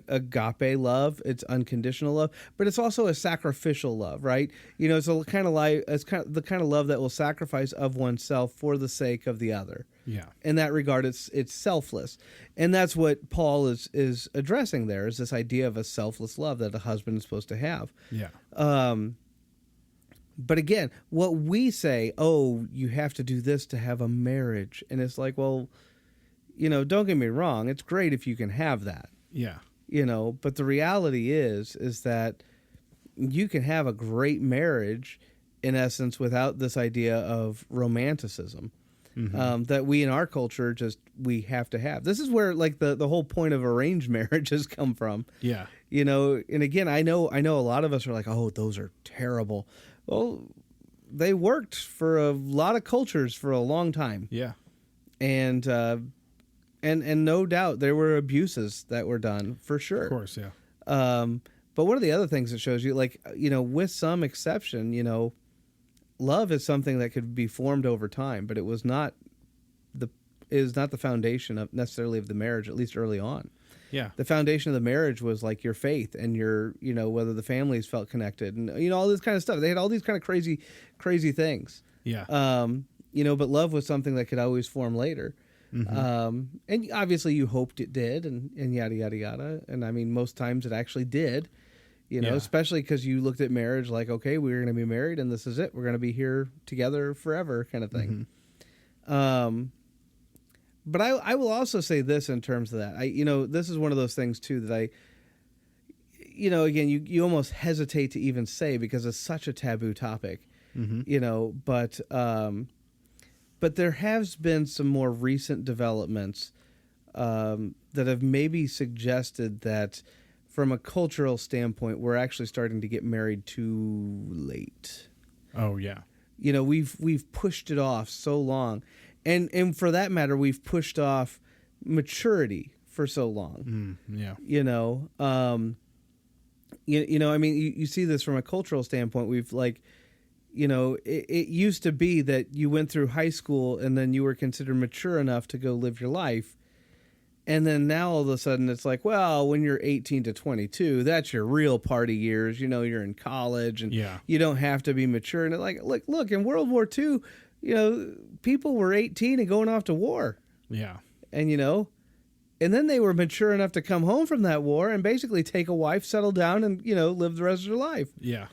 agape love. It's unconditional love, but it's also a sacrificial love, right? It's a kind of like, it's kind of the kind of love that will sacrifice of oneself for the sake of the other. Yeah. In that regard, it's selfless. And that's what Paul is addressing there, is this idea of a selfless love that a husband is supposed to have. Yeah. But again, what we say, oh, you have to do this to have a marriage. And it's like, well, don't get me wrong. It's great if you can have that. Yeah. But the reality is that you can have a great marriage, in essence, without this idea of romanticism. That we in our culture we have to have. This is where like the whole point of arranged marriage has come from. Yeah. And again, I know a lot of us are like, oh, those are terrible. Well, they worked for a lot of cultures for a long time. Yeah. And no doubt there were abuses that were done for sure. Of course, yeah. But one of the other things that shows you, like, with some exception, love is something that could be formed over time, but it is not the foundation of necessarily of the marriage, at least early on. Yeah. The foundation of the marriage was like your faith and your, whether the families felt connected and, all this kind of stuff. They had all these kind of crazy things. Yeah. But love was something that could always form later. And obviously you hoped it did and yada, yada, yada. And I mean, most times it actually did, especially because you looked at marriage like, okay, we're going to be married and this is it. We're going to be here together forever kind of thing. But I will also say this in terms of that. This is one of those things too that again, you almost hesitate to even say because it's such a taboo topic, but there has been some more recent developments that have maybe suggested that from a cultural standpoint, we're actually starting to get married too late. Oh, yeah. We've pushed it off so long. And for that matter, we've pushed off maturity for so long. Yeah. I mean, you see this from a cultural standpoint. We've it used to be that you went through high school and then you were considered mature enough to go live your life. And then now all of a sudden it's like, well, when you're 18 to 22, that's your real party years. You're in college and you don't have to be mature. And like, look, in World War II, people were 18 and going off to war. Yeah. And, and then they were mature enough to come home from that war and basically take a wife, settle down and, live the rest of their life. Yeah.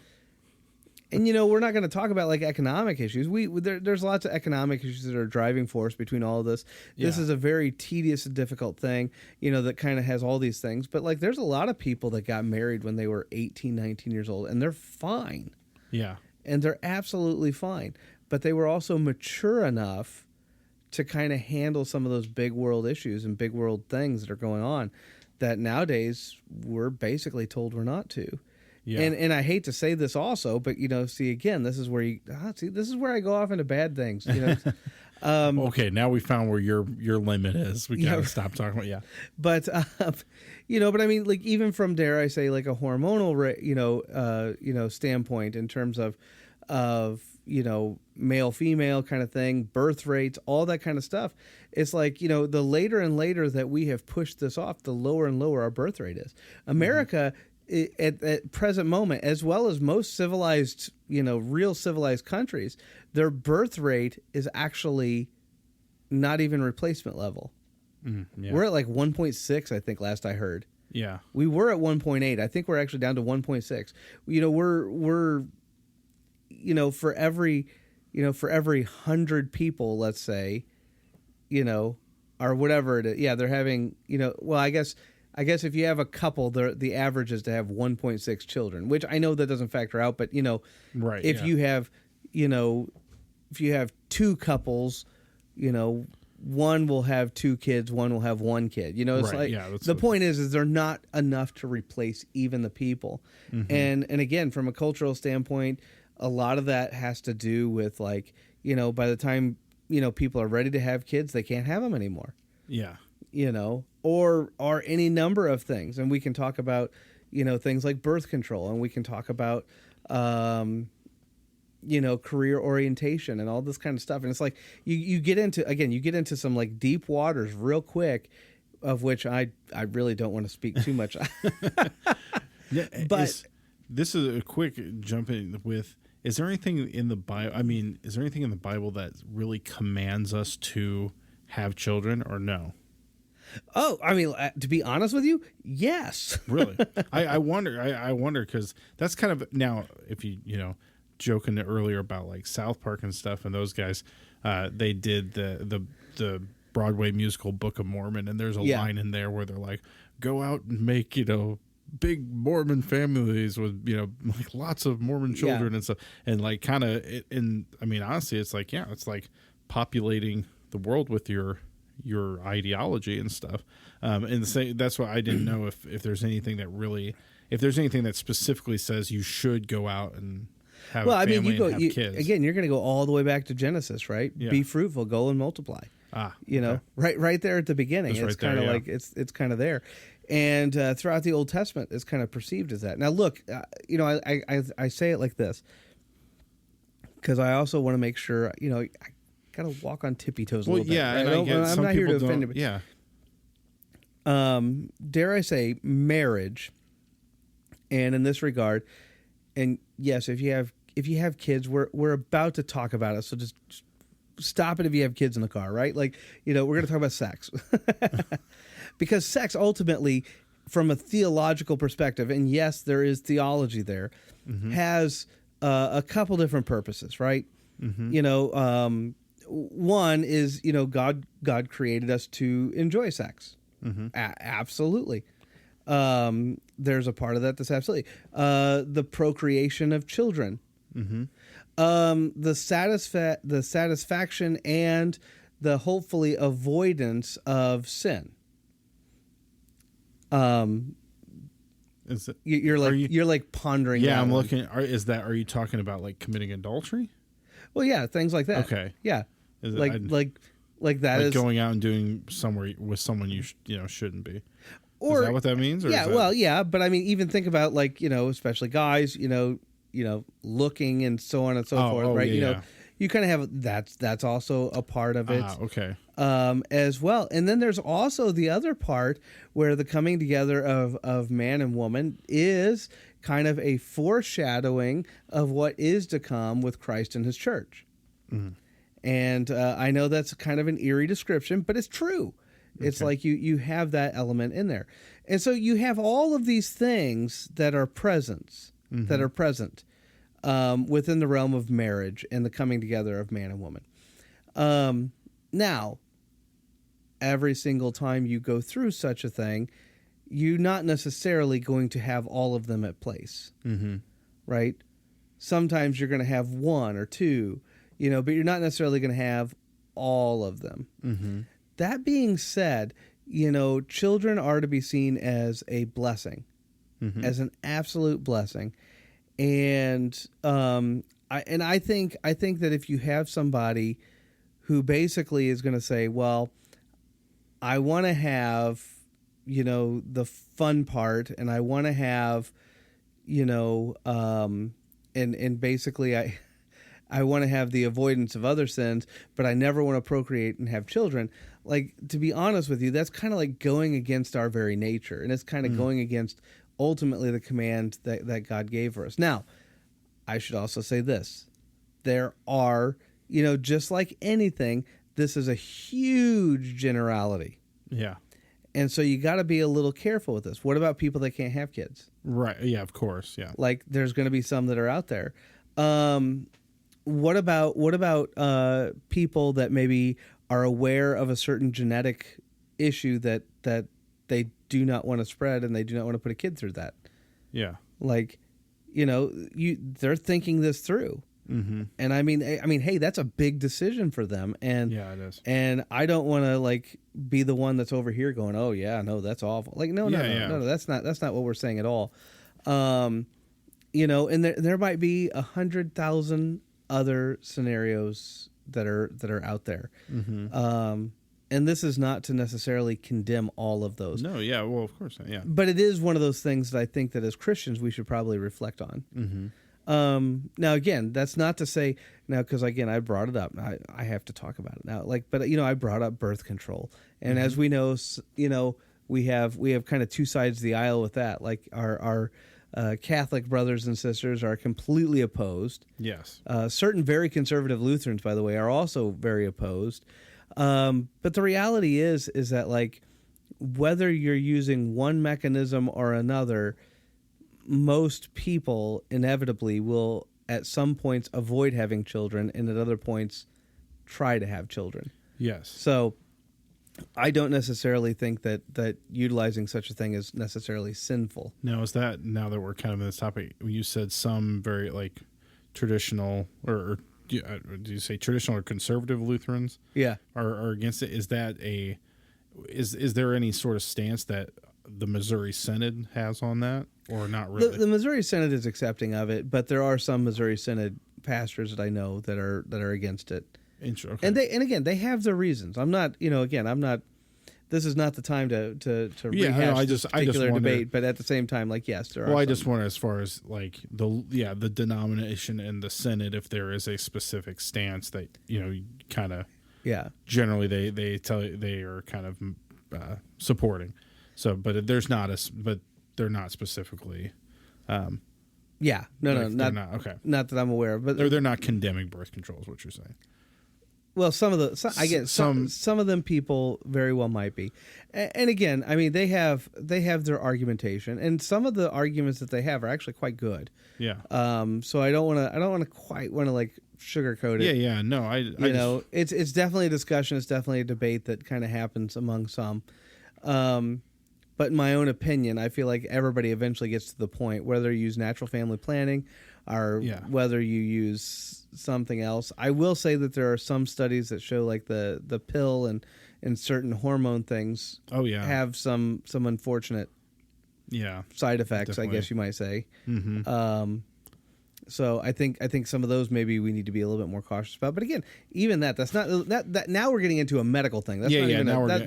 And, we're not going to talk about like economic issues. There's lots of economic issues that are a driving force between all of this. This is a very tedious and difficult thing, that kind of has all these things. But like, there's a lot of people that got married when they were 18, 19 years old and they're fine. Yeah. And they're absolutely fine. But they were also mature enough to kind of handle some of those big world issues and big world things that are going on that nowadays we're basically told we're not to. Yeah. And I hate to say this also, but see again, this is where this is where I go off into bad things. Okay, now we found where your limit is. We gotta stop talking about But but I mean, like even from dare I say like a hormonal standpoint in terms of male female kind of thing, birth rates, all that kind of stuff. It's like the later and later that we have pushed this off, the lower and lower our birth rate is. America. At present moment, as well as most civilized, real civilized countries, their birth rate is actually not even replacement level. We're at like 1.6, I think, last I heard. Yeah. We were at 1.8. I think we're actually down to 1.6. We're for every 100 people, let's say, or whatever it is. Yeah, they're having, well, I guess if you have a couple, the average is to have 1.6 children, which I know that doesn't factor out, but right, if you have, if you have two couples, one will have two kids, one will have one kid. It's right, like the point is they're not enough to replace even the people. And again, from a cultural standpoint, a lot of that has to do with like, by the time people are ready to have kids, they can't have them anymore. Yeah. Or any number of things. And we can talk about, things like birth control, and we can talk about, career orientation and all this kind of stuff. And it's like, you get into some like deep waters real quick, of which I really don't want to speak too much. But this is a quick jump in with, is there anything in the Bible? I mean, is there anything in the Bible that really commands us to have children or no? Oh, I mean, to be honest with you, yes. Really? I wonder because that's kind of, now, if joking earlier about like South Park and stuff and those guys, they did the Broadway musical Book of Mormon, and there's a line in there where they're like, go out and make, big Mormon families with, like lots of Mormon children and stuff. And like kind of, and I mean, honestly, it's like, it's like populating the world with your ideology and stuff. And that's why I didn't know if there's anything that specifically says you should go out and have a family and have kids. Again, you're going to go all the way back to Genesis, right? Yeah. Be fruitful, go and multiply. Right there at the beginning. Just it's kind of like it's kind of there, and throughout the Old Testament, it's kind of perceived as that. Now, look, I say it like this because I also want to make sure I got to walk on tippy toes a little bit. Yeah, right? and I'm not here to offend anybody. Yeah. Dare I say, marriage, and in this regard, and yes, if you have kids, we're about to talk about it, so just stop it if you have kids in the car, right? Like, we're going to talk about sex. Because sex ultimately, from a theological perspective, and yes, there is theology there, has a couple different purposes, right? One is, God created us to enjoy sex. Absolutely. There's a part of that that's absolutely. The procreation of children. The satisfaction and the hopefully avoidance of sin. Is it, you're like pondering. Yeah, I'm one. looking. Are you talking about like committing adultery? Well, yeah, things like that. Okay. Yeah. Is it, like that like is going out and doing somewhere with someone you shouldn't be. Or, is that what that means? Or yeah. Well, yeah, but I mean, even think about like especially guys, looking and so on and so forth, right? Yeah. You kind of have that's also a part of it. Okay. As well. And then there's also the other part where the coming together of man and woman is kind of a foreshadowing of what is to come with Christ and his church. And I know that's kind of an eerie description, but it's true. It's like you have that element in there. And so you have all of these things that are present within the realm of marriage and the coming together of man and woman. Now, every single time you go through such a thing, you're not necessarily going to have all of them at place, right? Sometimes you're going to have one or two, but you're not necessarily going to have all of them. That being said, children are to be seen as a blessing, as an absolute blessing. And I think that if you have somebody who basically is going to say, well, I want to have, the fun part, and I want to have, and basically I want to have the avoidance of other sins, but I never want to procreate and have children. Like, to be honest with you, that's kind of like going against our very nature, and it's kind of going against ultimately the command that God gave for us. Now, I should also say this. There are, just like anything, this is a huge generality. Yeah. And so you got to be a little careful with this. What about people that can't have kids? Right. Yeah, of course. Yeah. Like, there's going to be some that are out there. What about people that maybe are aware of a certain genetic issue that they do not want to spread, and they do not want to put a kid through that? Yeah. Like, they're thinking this through. And I mean, hey, that's a big decision for them. And yeah, it is. And I don't want to like be the one that's over here going, oh yeah, no, that's awful. Like, no, that's not what we're saying at all. And there might be 100,000 other scenarios that are out there. And this is not to necessarily condemn all of those. No, yeah, well, of course, yeah. But it is one of those things that I think that as Christians we should probably reflect on. Now, again, that's not to say because again, I brought it up. I have to talk about it now. But I brought up birth control, and as we know, we have kind of two sides of the aisle with that. Like our Catholic brothers and sisters are completely opposed. Yes. Certain very conservative Lutherans, by the way, are also very opposed. But the reality is that like whether you're using one mechanism or another, most people inevitably will at some points avoid having children, and at other points try to have children. Yes. So I don't necessarily think that utilizing such a thing is necessarily sinful. Now, is that, now that we're kind of in this topic, you said some very like traditional or do you say traditional or conservative Lutherans Yeah. are against it? Is that is there any sort of stance that the Missouri Synod has on that, or not really? The Missouri Synod is accepting of it, but there are some Missouri Synod pastors that I know that are against it. Okay. And again, they have their reasons. I'm not, I'm not. This is not the time to rehash this particular debate. But at the same time, like, yes, there are. Well, I just wonder, as far as like the denomination and the synod, if there is a specific stance that kind of generally they tell you they are kind of supporting. So, but there's not but they're not specifically. No, not okay. Not that I'm aware of, but they're not condemning birth control, is what you're saying. Well, some of them people very well might be, and again, I mean they have their argumentation, and some of the arguments that they have are actually quite good. Yeah. So I don't want to quite like sugarcoat it. Yeah. No, it's definitely a discussion. It's definitely a debate that kind of happens among some. But in my own opinion, I feel like everybody eventually gets to the point, whether you use natural family planning or whether you use something else. I will say that there are some studies that show like the pill and certain hormone things have some unfortunate side effects, definitely. I guess you might say. Mm-hmm. So I think some of those maybe we need to be a little bit more cautious about. But again, even that's not that. Now we're getting into a medical thing. That's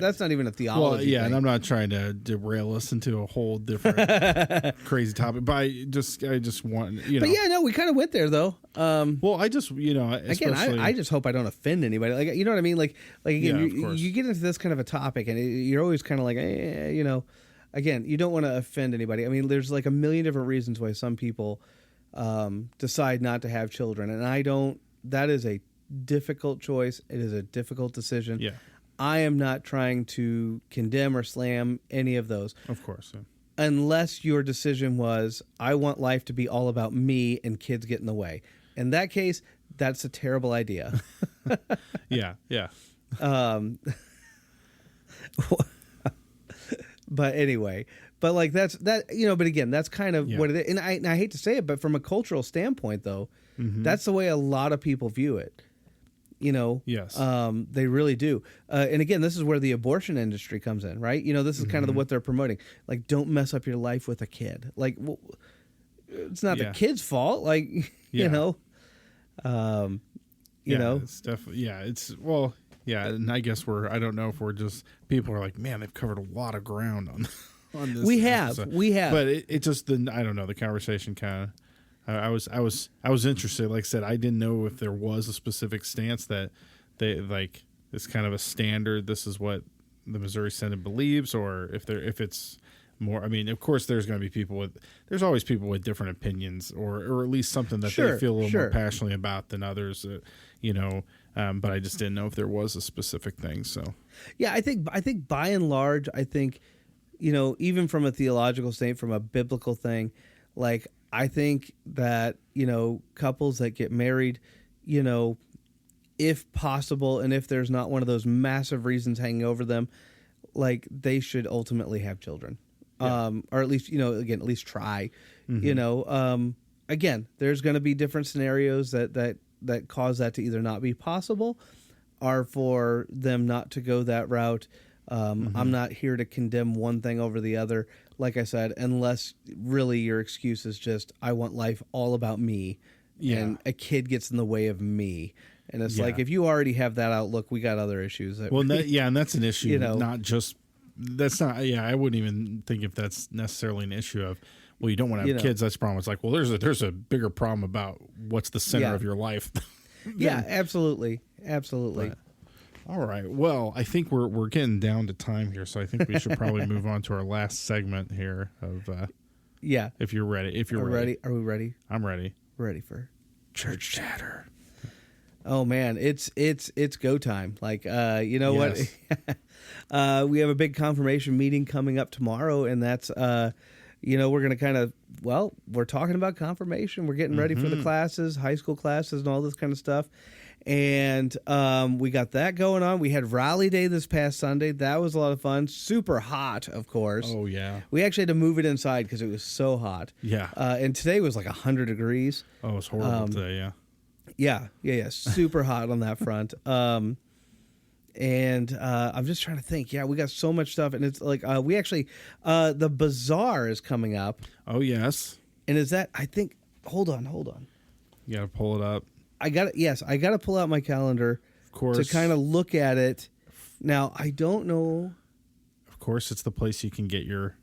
that's not even a theology. Well, thing. And I'm not trying to derail us into a whole different crazy topic. But I just want But we kind of went there though. Well, I just again, I just hope I don't offend anybody. Like you know what I mean. Like again, you get into this kind of a topic, and you're always kind of like, Again, you don't want to offend anybody. I mean, there's like a million different reasons why some people decide not to have children, and I don't. That is a difficult choice. It is a difficult decision. Yeah, I am not trying to condemn or slam any of those. Of course, unless your decision was, I want life to be all about me and kids get in the way. In that case, that's a terrible idea. Yeah. But anyway. But like that's that, but again, that's kind of what it is. And I hate to say it, but from a cultural standpoint, though, that's the way a lot of people view it. Yes, they really do. And again, this is where the abortion industry comes in, right? This is kind of what they're promoting. Like, don't mess up your life with a kid. Like, well, it's not the kid's fault. Like, it's definitely and I guess I don't know if we're just, people are like, man, they've covered a lot of ground on this. We have, but it just I don't know, the conversation kind of, I was interested. Like I said, I didn't know if there was a specific stance that they like. It's kind of a standard. This is what the Missouri Synod believes, or if it's more. I mean, of course, there's going to be there's always people with different opinions, or at least something that they feel a little more passionately about than others. But I just didn't know if there was a specific thing. So yeah, I think by and large, even from a theological state, from a biblical thing, like I think that couples that get married, if possible, and if there's not one of those massive reasons hanging over them, like they should ultimately have children, or at least at least try. Again, there's going to be different scenarios that cause that to either not be possible, or for them not to go that route. I'm not here to condemn one thing over the other, like I said, unless really your excuse is just, I want life all about me, and a kid gets in the way of me. And it's like, if you already have that outlook, we got other issues. And that's an issue, not just, that's not, I wouldn't even think if that's necessarily an issue of, well, you don't want to have kids, that's the problem. It's like, well, there's a bigger problem about what's the center of your life. Absolutely. But, all right. Well, I think we're getting down to time here, so I think we should probably move on to our last segment here of if you're ready. Are we ready? I'm ready. We're ready for church chatter. Oh man, it's go time. Like what? We have a big confirmation meeting coming up tomorrow, and that's we're going to kind of, we're talking about confirmation. We're getting ready for the classes, high school classes and all this kind of stuff. And we got that going on. We had Rally Day this past Sunday. That was a lot of fun. Super hot, of course. Oh, yeah. We actually had to move it inside because it was so hot. Yeah. And today was like 100 degrees. Oh, it was horrible today, yeah. Yeah. Super hot on that front. And I'm just trying to think. Yeah, we got so much stuff. And it's like we actually, the bazaar is coming up. Oh, yes. And is that, I think, hold on. You got to pull it up. I got to pull out my calendar, of course, to kind of look at it. Now, I don't know. Of course, it's the place you can get your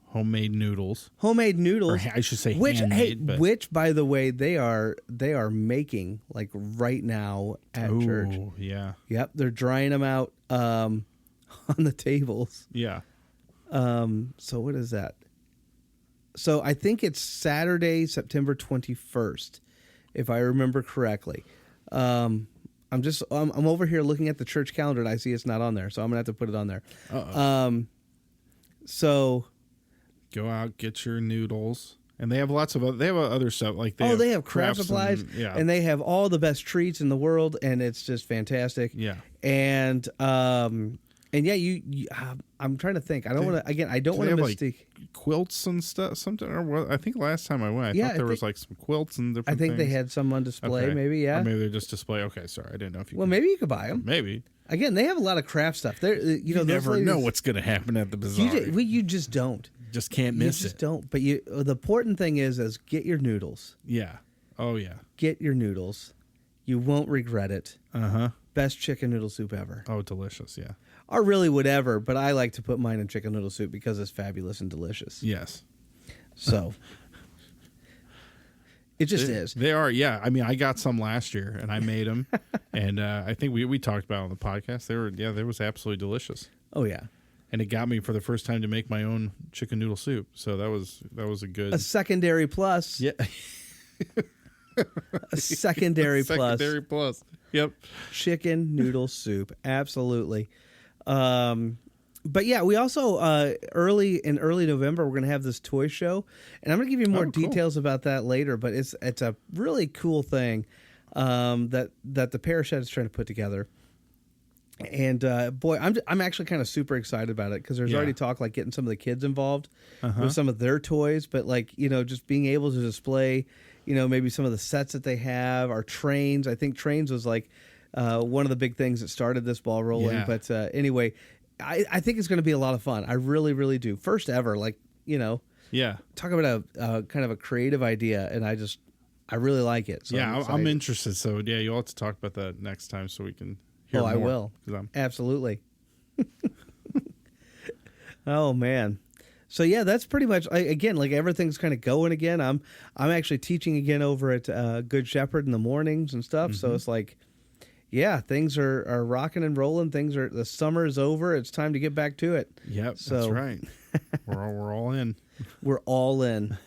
homemade noodles. Or I should say handmade. Which, by the way, they are making like right now at church. Oh, yeah. Yep, they're drying them out on the tables. Yeah. So what is that? So I think it's Saturday, September 21st. If I remember correctly. I'm over here looking at the church calendar and I see it's not on there, so I'm gonna have to put it on there. So go out, get your noodles, and they have lots of other stuff like they have craft supplies, and they have all the best treats in the world, and it's just fantastic. Yeah, and I'm trying to think. I don't want to mistake quilts and stuff. Something, or what? I think last time I went, I thought there was like some quilts and different. I think things. they had some on display. Okay. Maybe, yeah. Or maybe they're just display. Okay, sorry, I didn't know if you. Well, maybe you could buy them. Maybe. Again, they have a lot of craft stuff. You never know what's going to happen at the bazaar. You just don't. Just can't miss it. You just don't. But the important thing is get your noodles. Yeah. Oh yeah. Get your noodles. You won't regret it. Best chicken noodle soup ever. Oh, delicious. Yeah. Or really whatever, but I like to put mine in chicken noodle soup because it's fabulous and delicious. Yes. So it just is. They are, yeah. I mean, I got some last year and I made them, and I think we talked about it on the podcast. They was absolutely delicious. Oh yeah. And it got me for the first time to make my own chicken noodle soup. So that was a secondary plus. Yeah. A secondary plus. Secondary plus. Yep. Chicken noodle soup. Absolutely. But yeah, we also early November we're going to have this toy show, and I'm going to give you more details about that later. But it's a really cool thing that the parish is trying to put together. And boy, I'm actually kind of super excited about it because there's already talk like getting some of the kids involved with some of their toys, but like just being able to display maybe some of the sets that they have, our trains. I think trains was like one of the big things that started this ball rolling. Yeah. But anyway, I think it's going to be a lot of fun. I really, really do. First ever, talk about a kind of a creative idea, and I really like it. So I'm interested. So yeah, you'll have to talk about that next time so we can hear more. I will. Absolutely. Oh man. So yeah, that's pretty much again like everything's kind of going again. I'm actually teaching again over at Good Shepherd in the mornings and stuff. So it's like, yeah, things are rocking and rolling. The summer is over. It's time to get back to it. Yep, so, that's right. We're all in. We're all in.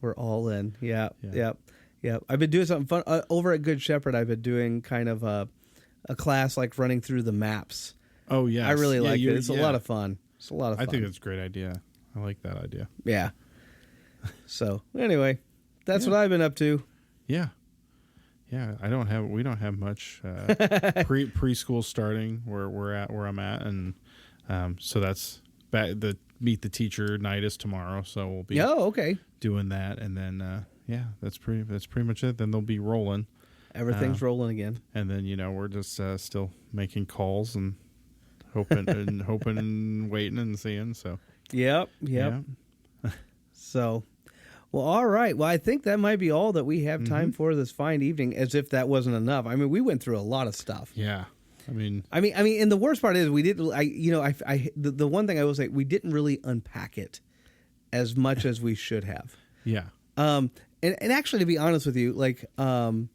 We're all in. Yeah. Yep. I've been doing something fun over at Good Shepherd. I've been doing kind of a class like running through the maps. Oh yeah, I really like it. It's a lot of fun. It's a lot of fun. I think it's a great idea. I like that idea. Yeah. So anyway, that's what I've been up to. Yeah. Yeah, we don't have much preschool starting where I'm at, and so that's the meet the teacher night is tomorrow, so we'll be doing that, and then that's pretty much it. Then they'll be rolling. Everything's rolling again, and then we're just still making calls and hoping and waiting and seeing. So yep. So. Well, all right. Well, I think that might be all that we have time for this fine evening, as if that wasn't enough. I mean, we went through a lot of stuff. Yeah. I mean, and the worst part is we didn't, the one thing I will say, we didn't really unpack it as much as we should have. Yeah. And actually, to be honest with you, like, I'm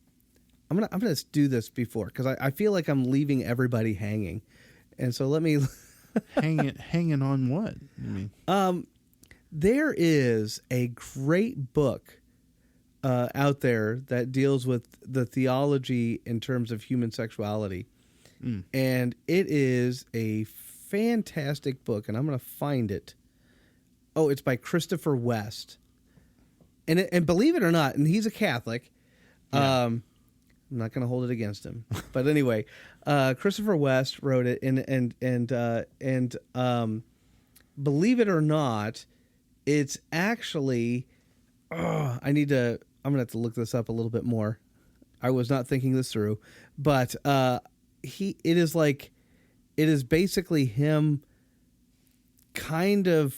going to do this before, because I feel like I'm leaving everybody hanging. And so let me hanging on what? You mean? There is a great book out there that deals with the theology in terms of human sexuality. And it is a fantastic book, and I'm going to find it. it's by Christopher West. And believe it or not, and he's a Catholic. Yeah. I'm not going to hold it against him, but anyway, Christopher West wrote it, and believe it or not, it's actually. I'm gonna have to look this up a little bit more. I was not thinking this through, but it is basically him kind of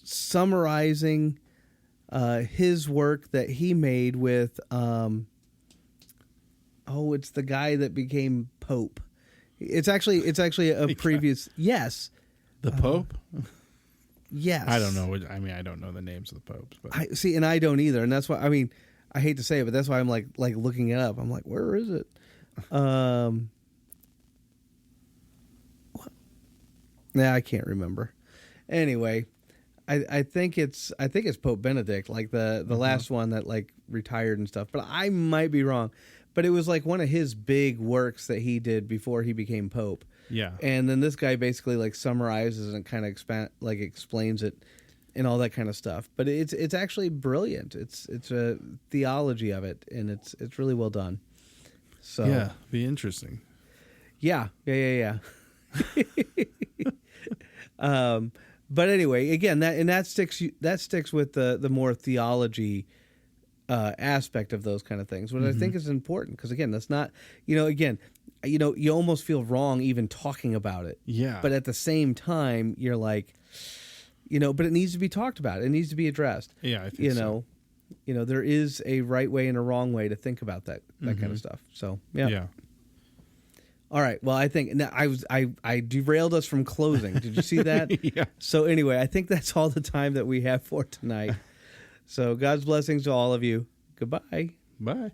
summarizing his work that he made with it's the guy that became Pope. It's actually a previous yes. The Pope? Yes. I don't know. I don't know the names of the popes, but I see, and I don't either, and that's why. I mean, I hate to say it, but that's why I'm like looking it up. I'm like, where is it? I can't remember. Anyway, I think it's Pope Benedict, like the last one that like retired and stuff. But I might be wrong. But it was like one of his big works that he did before he became Pope. yeah. And then this guy basically like summarizes and kind of explains it and all that kind of stuff. But it's actually brilliant. It's a theology of it, and it's really well done. So Yeah, be interesting. yeah. But anyway, again, that sticks with the more theology aspect of those kind of things, which I think is important, because again, that's not, you almost feel wrong even talking about it. Yeah. But at the same time, you're like, but it needs to be talked about. It needs to be addressed. Yeah, I think so. There is a right way and a wrong way to think about that kind of stuff. So Yeah. All right. Well, I think I derailed us from closing. Did you see that? Yeah. So anyway, I think that's all the time that we have for tonight. So God's blessings to all of you. Goodbye. Bye.